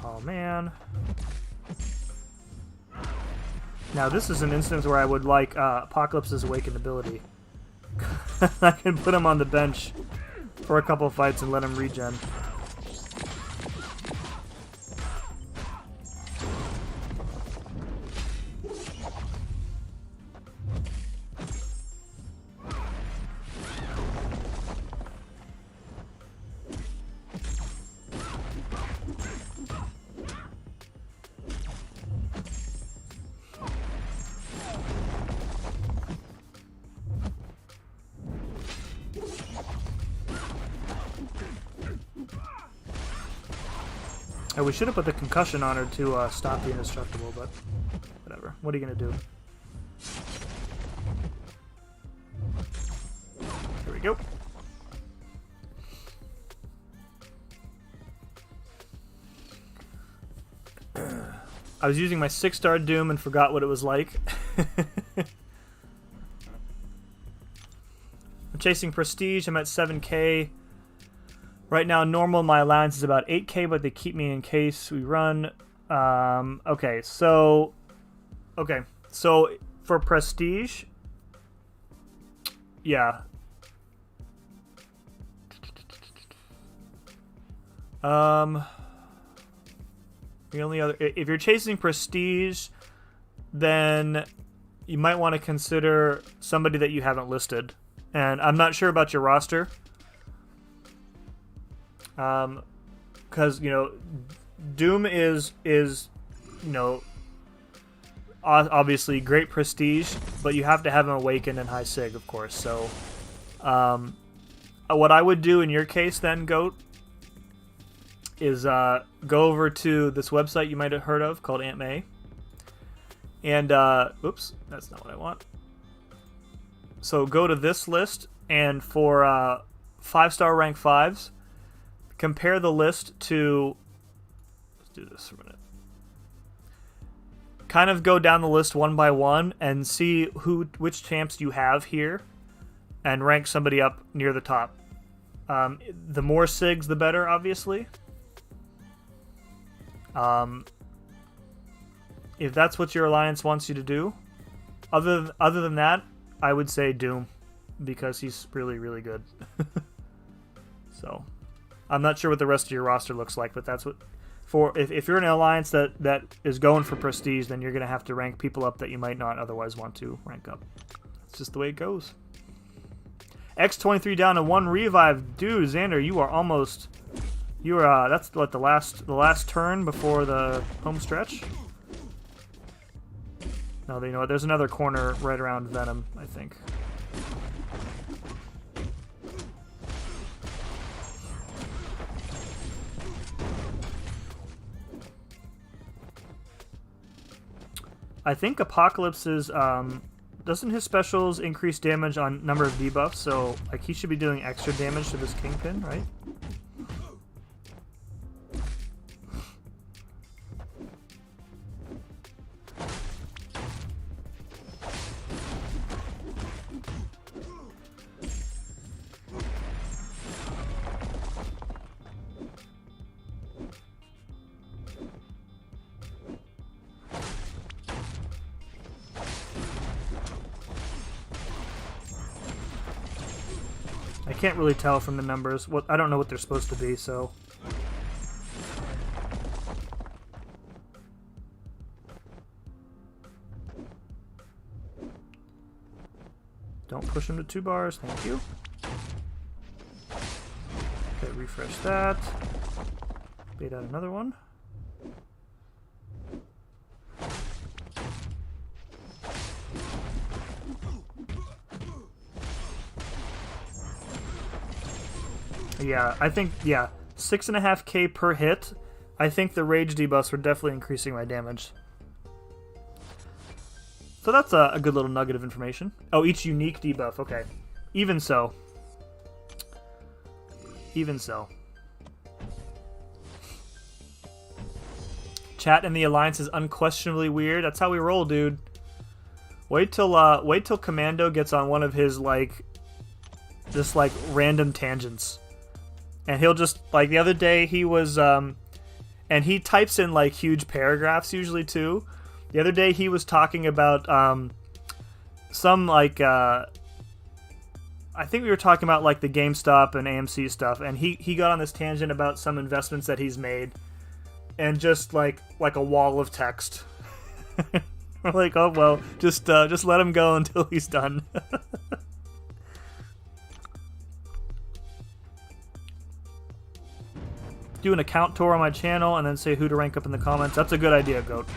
Oh, man. Now, this is an instance where I would like Apocalypse's Awakened ability. I can put him on the bench for a couple fights and let him regen. Oh, we should have put the concussion on her to stop the indestructible, but whatever. What are you going to do? Here we go. I was using my 6-star Doom and forgot what it was like. I'm chasing Prestige. I'm at 7k. Right now, normal, my alliance is about 8k, but they keep me in case we run. Okay, so for Prestige, yeah. The only other, if you're chasing Prestige, then you might want to consider somebody that you haven't listed. And I'm not sure about your roster. Because, Doom is obviously great prestige, but you have to have an awakened and high sig, of course. So, what I would do in your case then, Goat, is go over to this website you might have heard of called Aunt May. And, oops, that's not what I want. So go to this list, and for 5-star rank 5s, compare the list to... Let's do this for a minute. Kind of go down the list one by one and see which champs you have here and rank somebody up near the top. The more SIGs, the better, obviously. If that's what your alliance wants you to do. Other than that, I would say Doom, because he's really, really good. So, I'm not sure what the rest of your roster looks like, but that's what... If you're in an alliance that is going for prestige, then you're going to have to rank people up that you might not otherwise want to rank up. That's just the way it goes. X23 down to 1 revive. Dude, Xander, you are almost... that's what, the last turn before the home stretch? No, you know what? There's another corner right around Venom, I think. I think Apocalypse's, doesn't his specials increase damage on number of debuffs? So, like, he should be doing extra damage to this Kingpin, right? I can't really tell from the numbers. I don't know what they're supposed to be, so... Don't push him to 2 bars, thank you. Okay, refresh that. Bait out another one. Yeah, I think, 6.5k per hit. I think the rage debuffs were definitely increasing my damage. So that's a good little nugget of information. Oh, each unique debuff, okay. Even so. Even so. Chat in the Alliance is unquestionably weird. That's how we roll, dude. Wait till Commando gets on one of his, like, just, like, random tangents. And he'll just, like, the other day he was, and he types in, like, huge paragraphs usually, too. The other day he was talking about, some, like, I think we were talking about, like, the GameStop and AMC stuff, and he got on this tangent about some investments that he's made, and just, like a wall of text. We're like, oh, well, just let him go until he's done. Do an account tour on my channel and then say who to rank up in the comments. That's a good idea, Goat.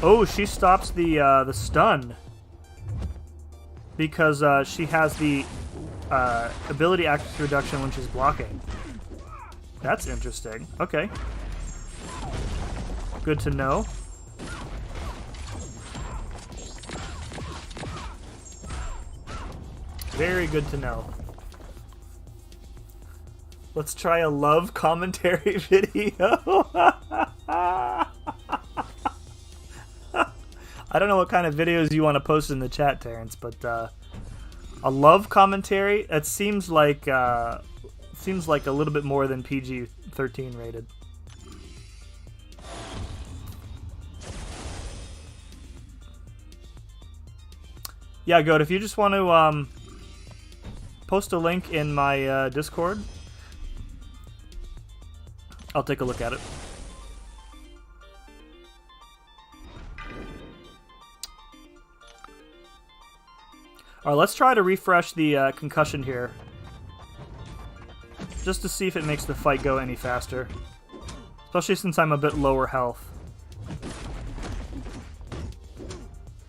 Oh, she stops the stun because she has the ability accuracy reduction when she's blocking. That's interesting. Okay. Good to know. Very good to know. Let's try a love commentary video. I don't know what kind of videos you want to post in the chat, Terrence, but a love commentary, it seems like a little bit more than PG-13 rated. Yeah, Goat, if you just want to post a link in my Discord, I'll take a look at it. Alright, let's try to refresh the concussion here. Just to see if it makes the fight go any faster. Especially since I'm a bit lower health.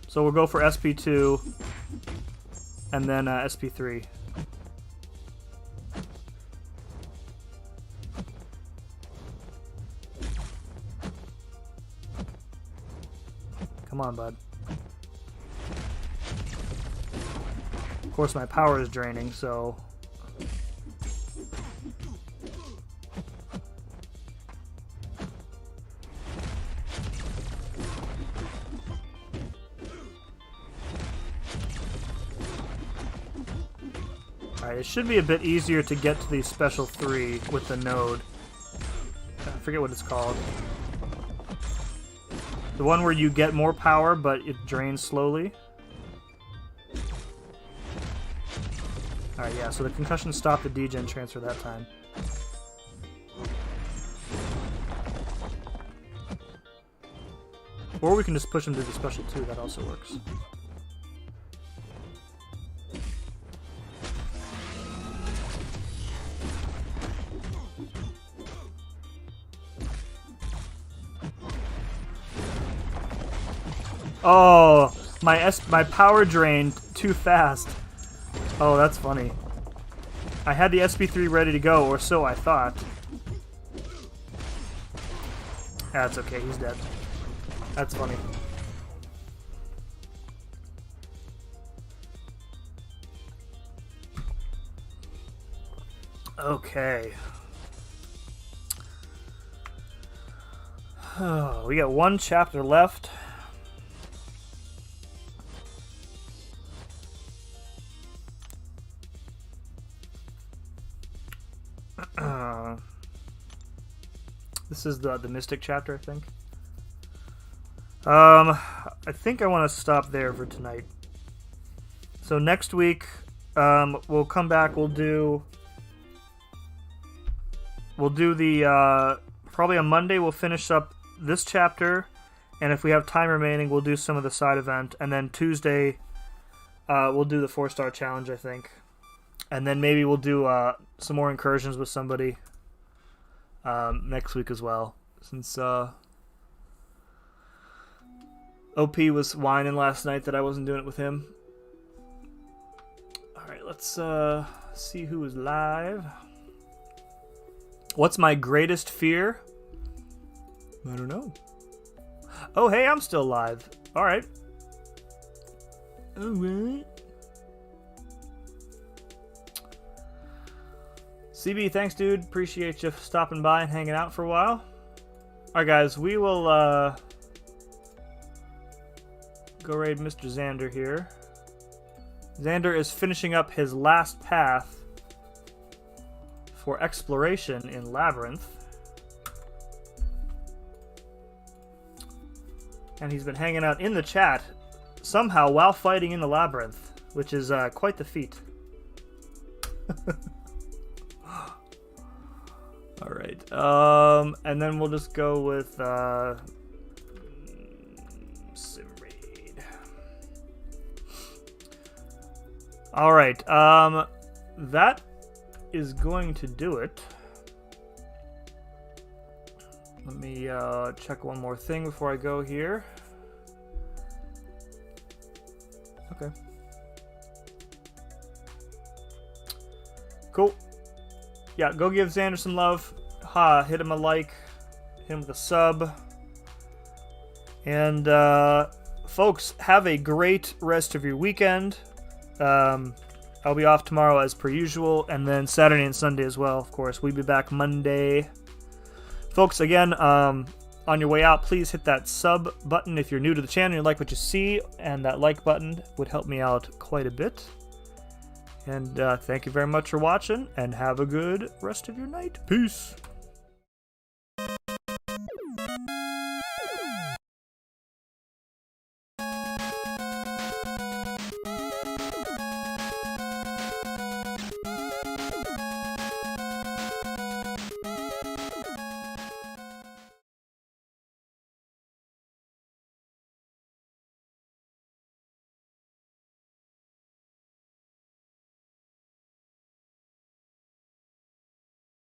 So we'll go for SP2 and then SP3. Come on, bud. Of course, my power is draining, so... Alright, it should be a bit easier to get to the special 3 with the node. I forget what it's called. The one where you get more power, but it drains slowly. Alright, yeah, so the concussion stopped the degen transfer that time. Or we can just push him to the special 2, that also works. Oh, my power drained too fast. Oh, that's funny. I had the SP3 ready to go, or so I thought. That's okay, he's dead. That's funny. Okay. Oh, we got one chapter left. This is the Mystic chapter, I think. I think I want to stop there for tonight. So next week, we'll come back. We'll do the probably on Monday. We'll finish up this chapter, and if we have time remaining, we'll do some of the side event. And then Tuesday, we'll do the 4-star challenge, I think. And then maybe we'll do some more incursions with somebody next week as well, since OP was whining last night that I wasn't doing it with him. Alright, let's see who is live. What's my greatest fear? I don't know. Oh, hey, I'm still live. Alright. Alright. CB, thanks, dude. Appreciate you stopping by and hanging out for a while. Alright, guys, we will go raid Mr. Xander here. Xander is finishing up his last path for exploration in Labyrinth. And he's been hanging out in the chat somehow while fighting in the Labyrinth, which is quite the feat. Alright, and then we'll just go with sim raid. Alright, that is going to do it. Let me check one more thing before I go here. Okay. Cool. Yeah, go give Xander some love. Hit him a like. Hit him with a sub. And, folks, have a great rest of your weekend. I'll be off tomorrow as per usual. And then Saturday and Sunday as well, of course. We'll be back Monday. Folks, again, on your way out, please hit that sub button if you're new to the channel and you like what you see. And that like button would help me out quite a bit. And thank you very much for watching, and have a good rest of your night. Peace.